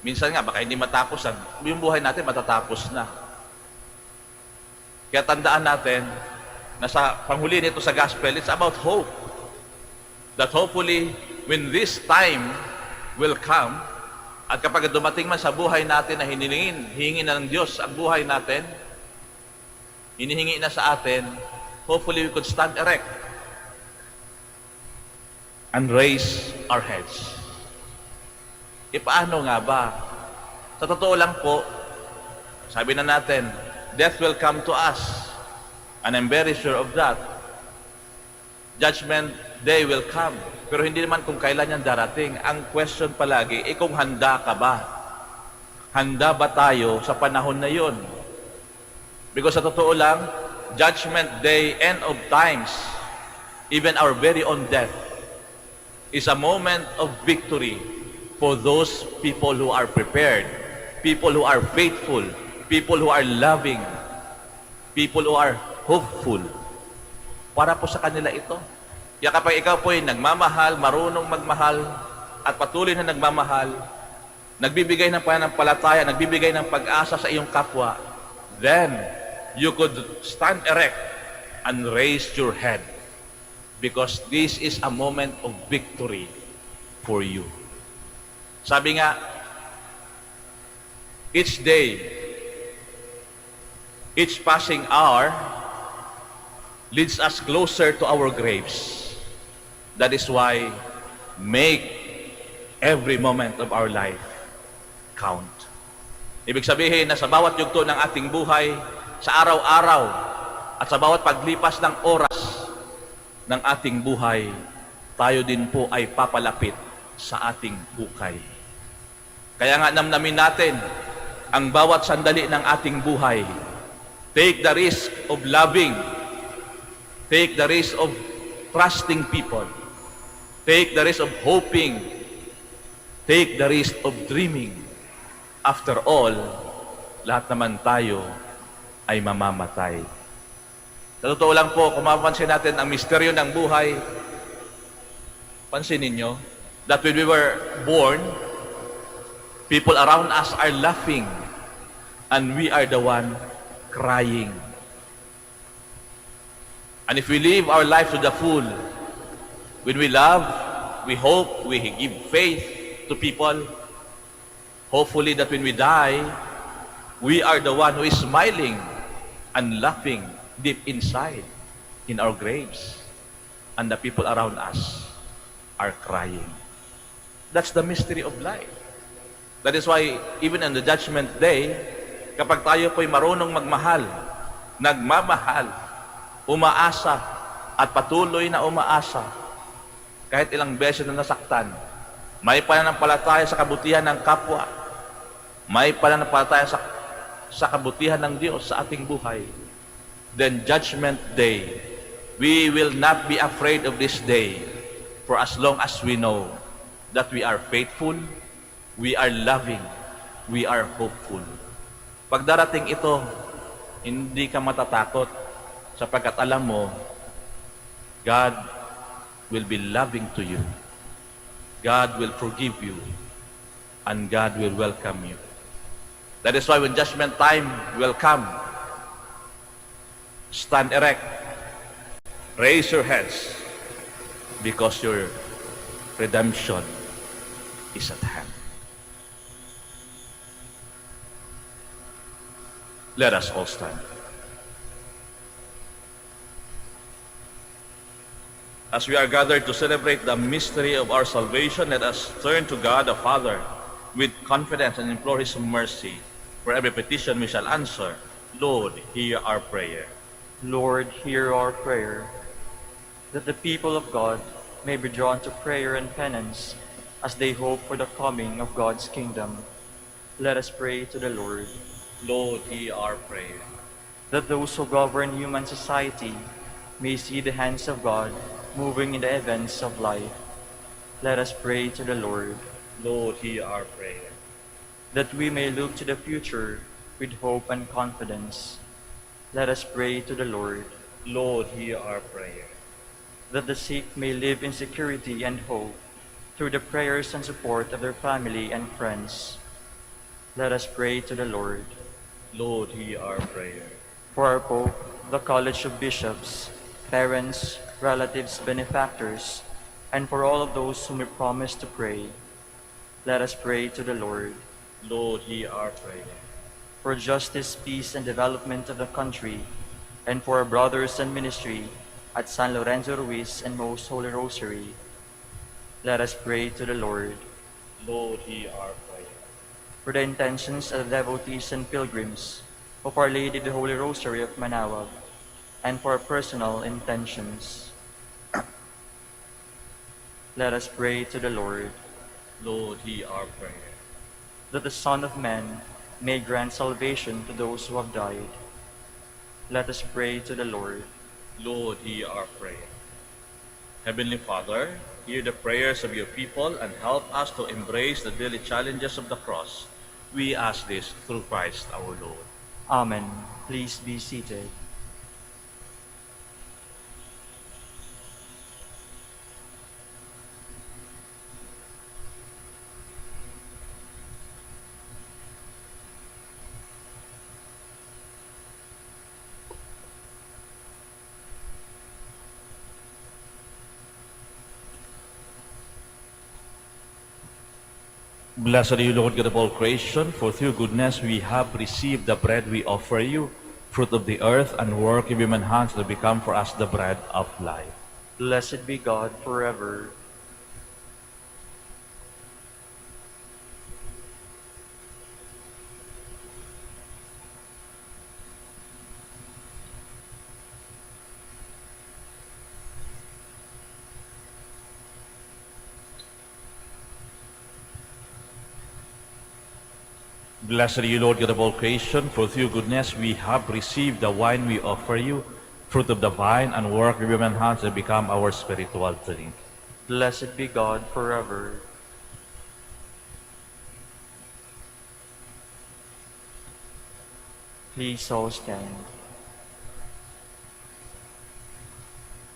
Minsan nga, baka hindi matapos yung buhay natin matatapos na. Kaya tandaan natin na sa panghuli nito sa gospel, it's about hope. That hopefully, when this time will come, at kapag dumating man sa buhay natin na hinihingi na ng Diyos ang buhay natin, hinihingi na sa atin, hopefully we could stand erect and raise our heads. Paano nga ba? Sa totoo lang po, sabi na natin, death will come to us. And I'm very sure of that. Judgment day will come. Pero hindi naman kung kailan yan darating. Ang question palagi, kung handa ka ba? Handa ba tayo sa panahon na yun? Because sa totoo lang, judgment day, end of times, even our very own death, is a moment of victory for those people who are prepared, people who are faithful, people who are loving, people who are hopeful. Para po sa kanila ito. Kaya kapag ikaw po ay nagmamahal, marunong magmahal, at patuloy na nagmamahal, nagbibigay ng pananampalataya, nagbibigay ng pag-asa sa iyong kapwa, then you could stand erect and raise your head because this is a moment of victory for you. Sabi nga, each day, each passing hour leads us closer to our graves. That is why make every moment of our life count. Ibig sabihin na sa bawat yugto ng ating buhay, sa araw-araw, at sa bawat paglipas ng oras ng ating buhay, tayo din po ay papalapit sa ating hukay. Kaya nga namnamin natin ang bawat sandali ng ating buhay. Take the risk of loving. Take the risk of trusting people. Take the risk of hoping. Take the risk of dreaming. After all, lahat naman tayo ay mamamatay. Sa totoo lang po, kung mapapansin natin ang misteryo ng buhay, pansinin nyo, that when we were born, people around us are laughing, and we are the one crying. And if we live our life to the full, when we love, we hope, we give faith to people, hopefully that when we die, we are the one who is smiling and laughing deep inside in our graves, and the people around us are crying. That's the mystery of life. That is why even on the Judgment Day, kapag tayo po'y marunong magmahal, nagmamahal, umaasa, at patuloy na umaasa, kahit ilang beses na nasaktan, may pananampalataya sa kabutihan ng kapwa, may pananampalataya sa kabutihan ng Diyos sa ating buhay, then Judgment Day, we will not be afraid of this day, for as long as we know that we are faithful, we are loving, we are hopeful. Pag darating ito, hindi ka matatakot sapagkat alam mo, God will be loving to you. God will forgive you. And God will welcome you. That is why when judgment time will come, stand erect, raise your heads, because your redemption is at hand. Let us all stand. As we are gathered to celebrate the mystery of our salvation, let us turn to God the Father with confidence and implore His mercy. For every petition we shall answer, Lord, hear our prayer. Lord, hear our prayer, that the people of God may be drawn to prayer and penance as they hope for the coming of God's kingdom. Let us pray to the Lord. Lord, hear our prayer. That those who govern human society may see the hands of God moving in the events of life. Let us pray to the Lord. Lord, hear our prayer. That we may look to the future with hope and confidence. Let us pray to the Lord. Lord, hear our prayer. That the sick may live in security and hope through the prayers and support of their family and friends. Let us pray to the Lord. Lord, hear our prayer. For our Pope, the College of Bishops, parents, relatives, benefactors, and for all of those whom we promise to pray, let us pray to the Lord. Lord, hear our prayer. For justice, peace, and development of the country, and for our brothers in ministry at San Lorenzo Ruiz and Most Holy Rosary, let us pray to the Lord. Lord, hear our prayer. For the intentions of the devotees and pilgrims of Our Lady the Holy Rosary of Manaoag, and for our personal intentions, let us pray to the Lord. Lord, hear our prayer. That the Son of Man may grant salvation to those who have died. Let us pray to the Lord. Lord, hear our prayer. Heavenly Father, hear the prayers of your people and help us to embrace the daily challenges of the cross. We ask this through Christ our Lord. Amen. Please be seated. Blessed are you, Lord God of all creation, for through goodness we have received the bread we offer you, fruit of the earth and work of human hands to become for us the bread of life. Blessed be God forever. Blessed are you, Lord God of all creation, for through goodness we have received the wine we offer you, fruit of the vine and work of human hands to become our spiritual drink. Blessed be God forever. Please all stand.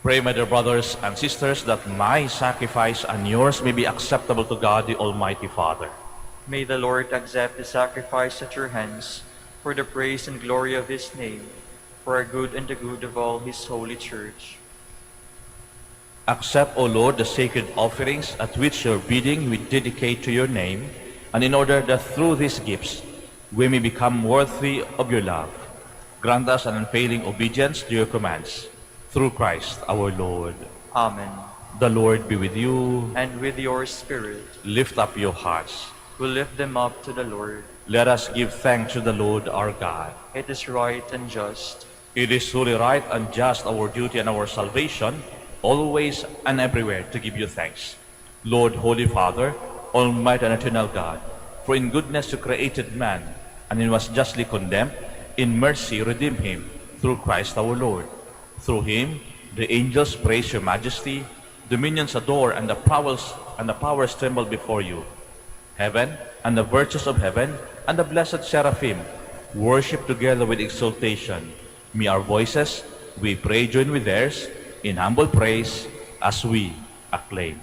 Pray, my dear brothers and sisters, that my sacrifice and yours may be acceptable to God, the Almighty Father. May the Lord accept the sacrifice at your hands for the praise and glory of his name, for our good and the good of all his holy church. Accept, O Lord, the sacred offerings at which your bidding we dedicate to your name, and in order that through these gifts we may become worthy of your love, grant us an unfailing obedience to your commands. Through Christ our Lord. Amen. The Lord be with you. And with your spirit, Lift up your hearts. we lift them up to the Lord. Let us give thanks to the Lord our God. It is right and just. It is truly right and just, our duty and our salvation, always and everywhere to give you thanks. Lord, Holy Father, Almighty and eternal God, for in goodness you created man, and he was justly condemned, in mercy redeem him, through Christ our Lord. Through him, the angels praise your majesty, dominions adore, and the powers tremble before you. Heaven and the virtues of heaven and the blessed seraphim worship together with exultation. May our voices, we pray, join with theirs in humble praise as we acclaim.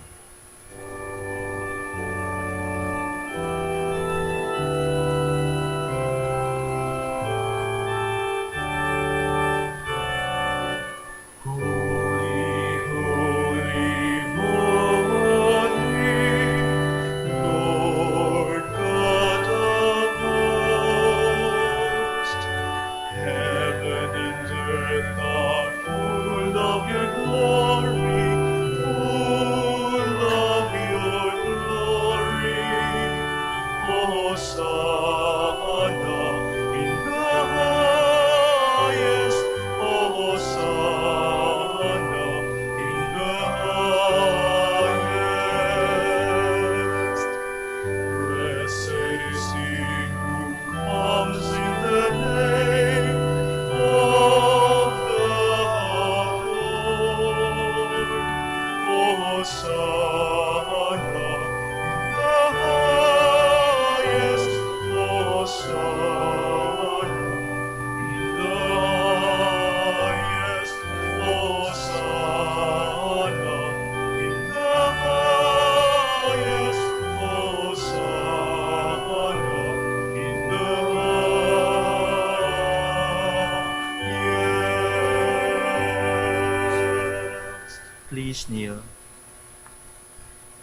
Please kneel.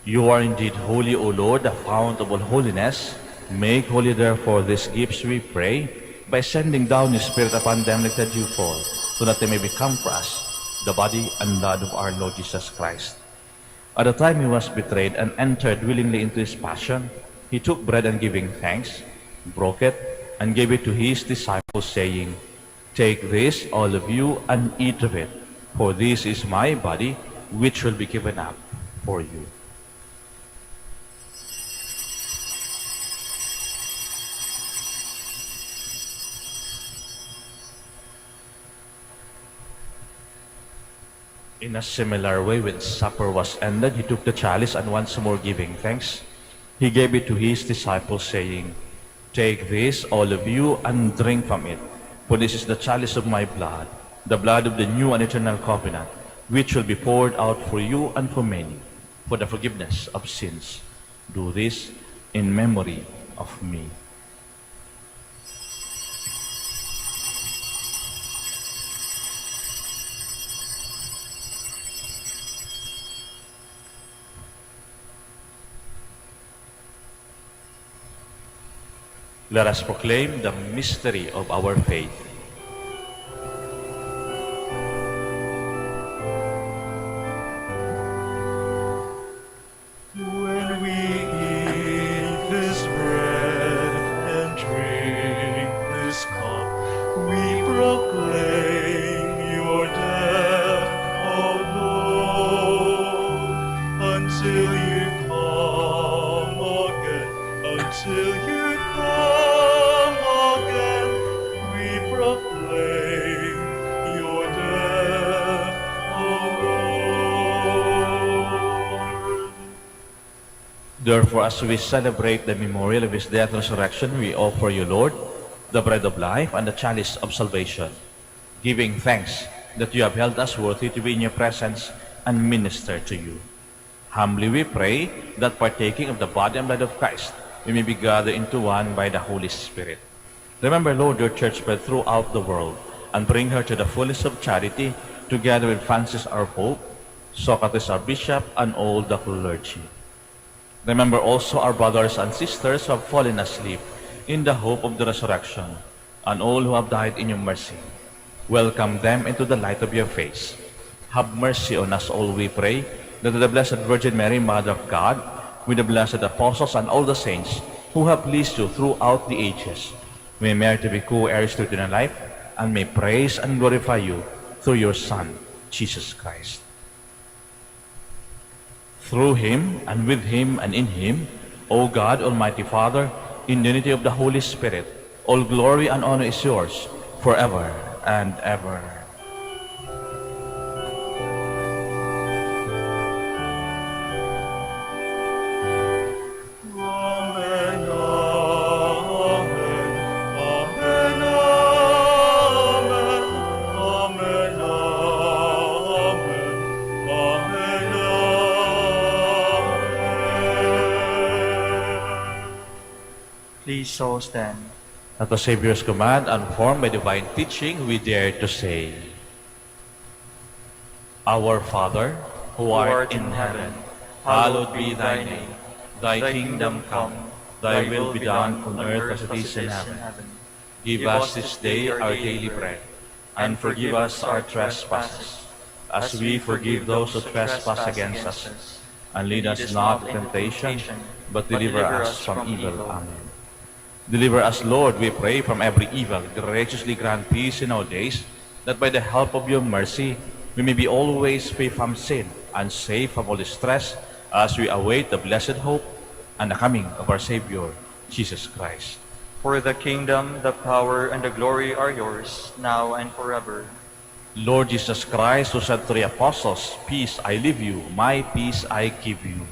You are indeed holy, O Lord, the fount of all holiness. Make holy therefore these gifts, we pray, by sending down your Spirit upon them like the dewfall, so that they may become for us the body and blood of our Lord Jesus Christ. At the time he was betrayed and entered willingly into his passion, he took bread and giving thanks, broke it, and gave it to his disciples, saying, "Take this, all of you, and eat of it, for this is my body, which will be given up for you." In a similar way, when supper was ended, he took the chalice, and once more giving thanks, he gave it to his disciples, saying, "Take this, all of you, and drink from it, for this is the chalice of my blood, the blood of the new and eternal covenant, which will be poured out for you and for many, for the forgiveness of sins. Do this in memory of me." Let us proclaim the mystery of our faith. When we eat this bread and drink this cup, we proclaim your death, O Lord, until you come again, until you come again, we proclaim your death, O Lord. Therefore, as we celebrate the memorial of his death and resurrection, we offer you, Lord, the bread of life and the chalice of salvation, giving thanks that you have held us worthy to be in your presence and minister to you. Humbly we pray that partaking of the body and blood of Christ, we may be gathered into one by the Holy Spirit. Remember, Lord, your church spread throughout the world, and bring her to the fullness of charity, together with Francis our Pope, Socrates our Bishop, and all the clergy. Remember also our brothers and sisters who have fallen asleep in the hope of the resurrection, and all who have died in your mercy. Welcome them into the light of your face. Have mercy on us all, we pray, that the Blessed Virgin Mary, Mother of God, with the blessed apostles and all the saints who have pleased you throughout the ages, may merit to be co-heirs to eternal life, and may praise and glorify you through your Son, Jesus Christ. Through him, and with him, and in him, O God, Almighty Father, in the unity of the Holy Spirit, all glory and honor is yours, forever and ever. Amen, amen, amen, amen, amen, amen, amen. Please so stand. At the Savior's command and formed by divine teaching, we dare to say, Our Father, who art in heaven, hallowed be thy name. Thy kingdom come, thy will be done on earth as it is in heaven. Give us this day our daily bread, and forgive us our trespasses, as we forgive those who trespass against us. And lead us not into temptation, but deliver us from evil. Amen. Deliver us, Lord, we pray, from every evil. Graciously grant peace in our days, that by the help of your mercy, we may be always free from sin and safe from all distress, as we await the blessed hope and the coming of our Savior, Jesus Christ. For the kingdom, the power, and the glory are yours, now and forever. Lord Jesus Christ, who said to the apostles, Peace I leave you, my peace I give you.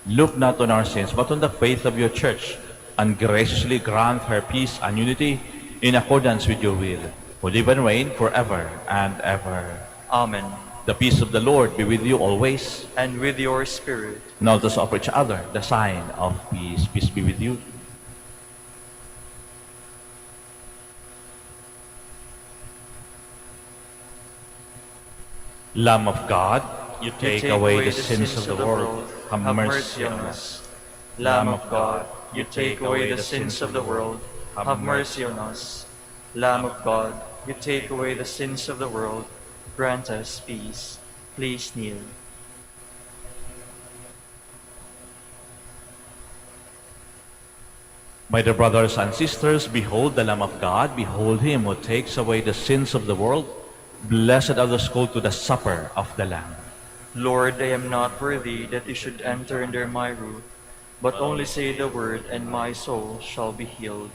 Look not on our sins, but on the faith of your church, and graciously grant her peace and unity in accordance with your will, who live and reign forever and ever. Amen. The peace of the Lord be with you always. And with your spirit. Now let us offer each other the sign of peace. Peace be with you. Lamb of God, you take away the sins of the world. Have mercy on us. Lamb of God, you take away the sins of the world. Have mercy on us. Lamb of God, you take away the sins of the world. Grant us peace. Please kneel. My dear brothers and sisters, behold the Lamb of God. Behold him who takes away the sins of the world. Blessed are those called to the supper of the Lamb. Lord, I am not worthy that you should enter under my roof, but only say the word, and my soul shall be healed.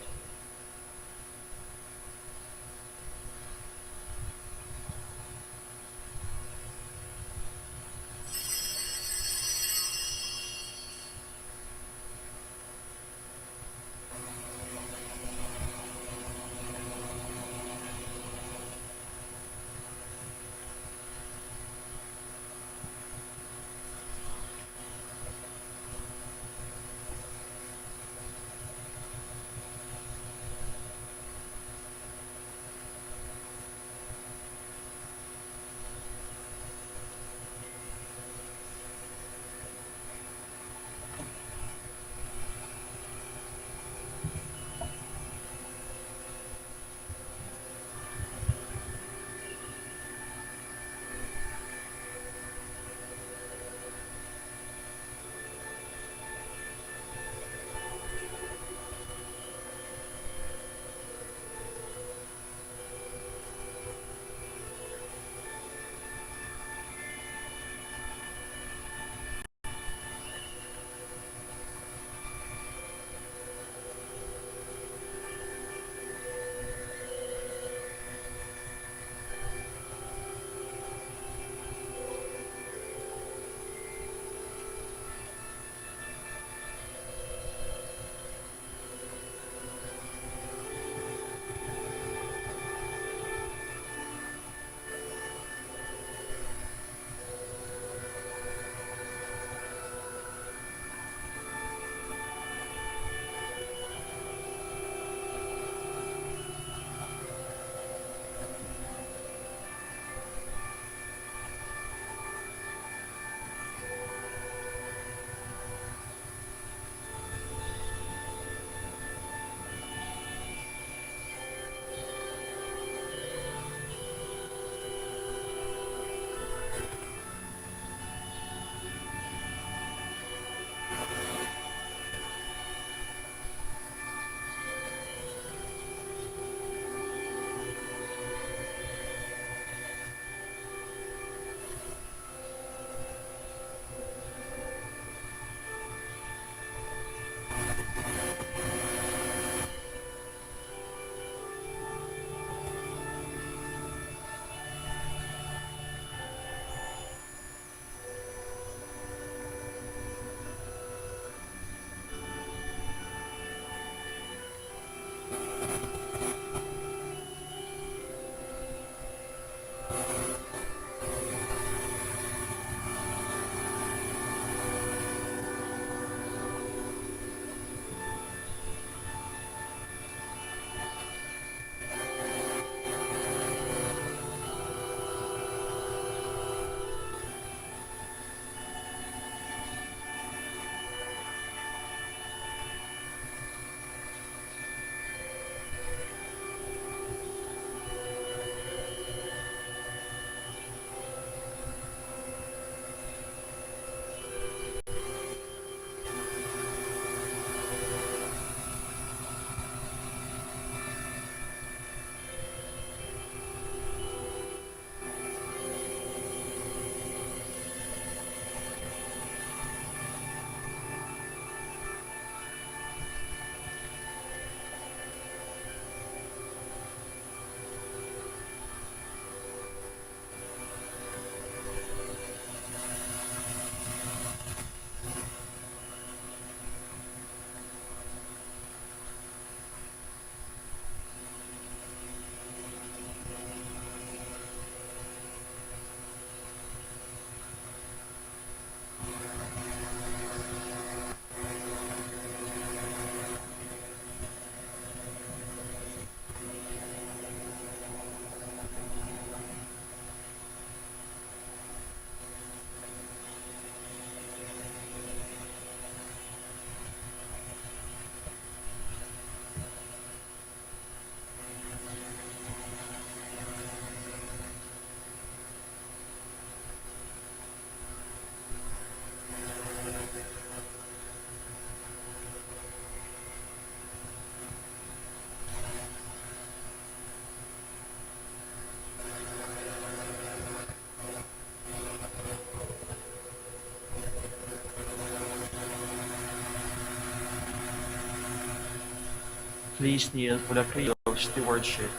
Please kneel for the creed of stewardship.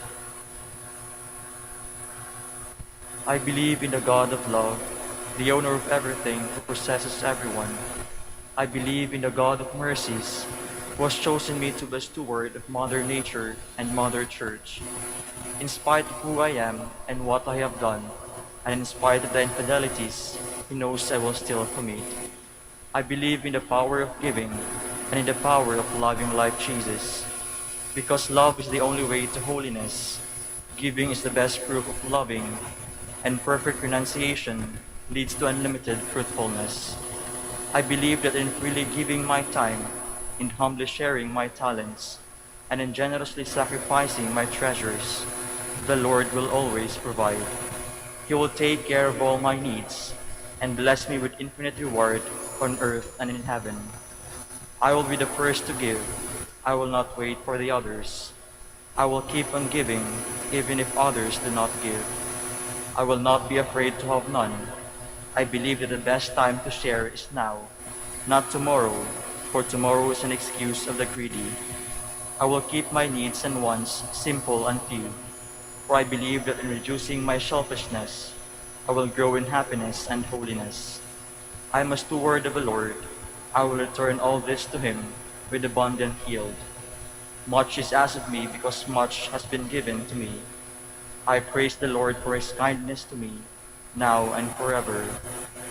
I believe in the God of love, the owner of everything, who possesses everyone. I believe in the God of mercies, who has chosen me to be a steward of Mother Nature and Mother Church. In spite of who I am and what I have done, and in spite of the infidelities He knows I will still commit, I believe in the power of giving and in the power of loving like Jesus. Because love is the only way to holiness, giving is the best proof of loving, and perfect renunciation leads to unlimited fruitfulness. I believe that in freely giving my time, in humbly sharing my talents, and in generously sacrificing my treasures, the Lord will always provide. He will take care of all my needs and bless me with infinite reward on earth and in heaven. I will be the first to give. I will not wait for the others. I will keep on giving, even if others do not give. I will not be afraid to have none. I believe that the best time to share is now, not tomorrow, for tomorrow is an excuse of the greedy. I will keep my needs and wants simple and few, for I believe that in reducing my selfishness, I will grow in happiness and holiness. I am a steward of the Lord. I will return all this to Him with abundant yield. Much is asked of me because much has been given to me. I praise the Lord for His kindness to me, now and forever.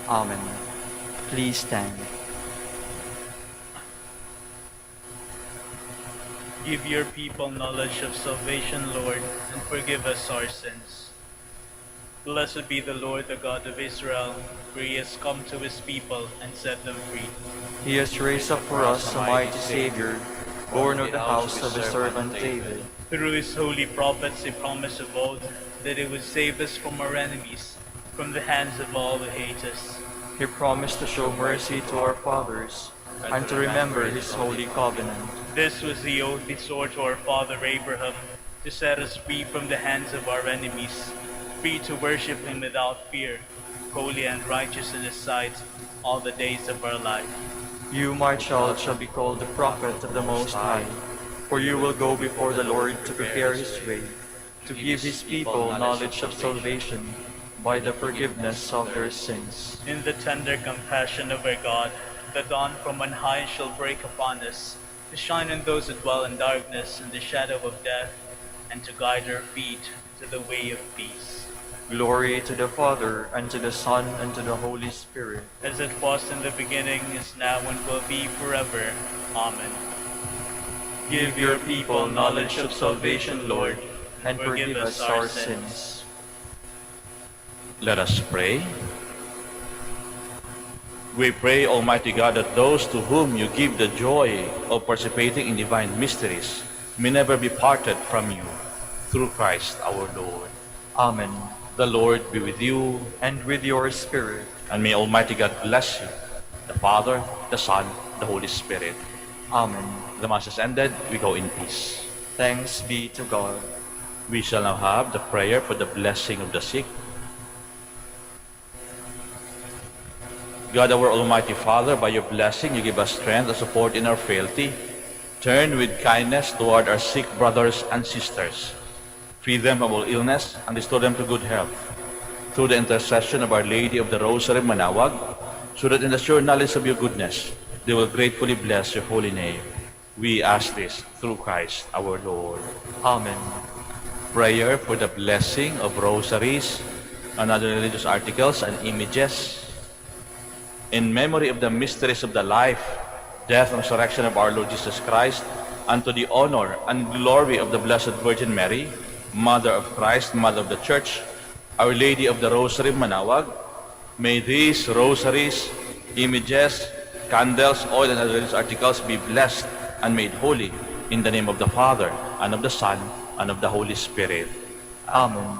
Amen. Please stand. Give your people knowledge of salvation, Lord, and forgive us our sins. Blessed be the Lord, the God of Israel, for He has come to His people and set them free. He has raised up for us a mighty Savior, born of the house of His servant David. Through His holy prophets He promised of old that He would save us from our enemies, from the hands of all who hate us. He promised to show mercy to our fathers and to remember His holy covenant. This was the oath He swore to our father Abraham, to set us free from the hands of our enemies, free to worship Him without fear, holy and righteous in His sight, all the days of our life. You, my child, shall be called the prophet of the Most High, for you will go before the Lord to prepare His way, to give His people knowledge of salvation by the forgiveness of their sins. In the tender compassion of our God, the dawn from on high shall break upon us, to shine on those who dwell in darkness and the shadow of death, and to guide our feet to the way of peace. Glory to the Father, and to the Son, and to the Holy Spirit. As it was in the beginning, is now, and will be forever. Amen. Give your people knowledge of salvation, Lord, and forgive us our sins. Let us pray. We pray, Almighty God, that those to whom you give the joy of participating in divine mysteries may never be parted from you, through Christ our Lord. Amen. The Lord be with you, And with your spirit. and may Almighty God bless you, the Father, the Son, the Holy Spirit. Amen. The Mass is ended. We go in peace. Thanks be to God. We shall now have the prayer for the blessing of the sick. God, our Almighty Father, by your blessing, you give us strength and support in our frailty. Turn with kindness toward our sick brothers and sisters. Free them from all illness and restore them to good health. Through the intercession of Our Lady of the Rosary of Manaoag, so that in the sure knowledge of your goodness, they will gratefully bless your holy name. We ask this through Christ our Lord. Amen. Prayer for the blessing of rosaries and other religious articles and images. In memory of the mysteries of the life, death, and resurrection of our Lord Jesus Christ, and to the honor and glory of the Blessed Virgin Mary, Mother of Christ, Mother of the Church, Our Lady of the Rosary of Manaoag, may these rosaries, images, candles, oil, and other religious articles be blessed and made holy in the name of the Father, and of the Son, and of the Holy Spirit. Amen.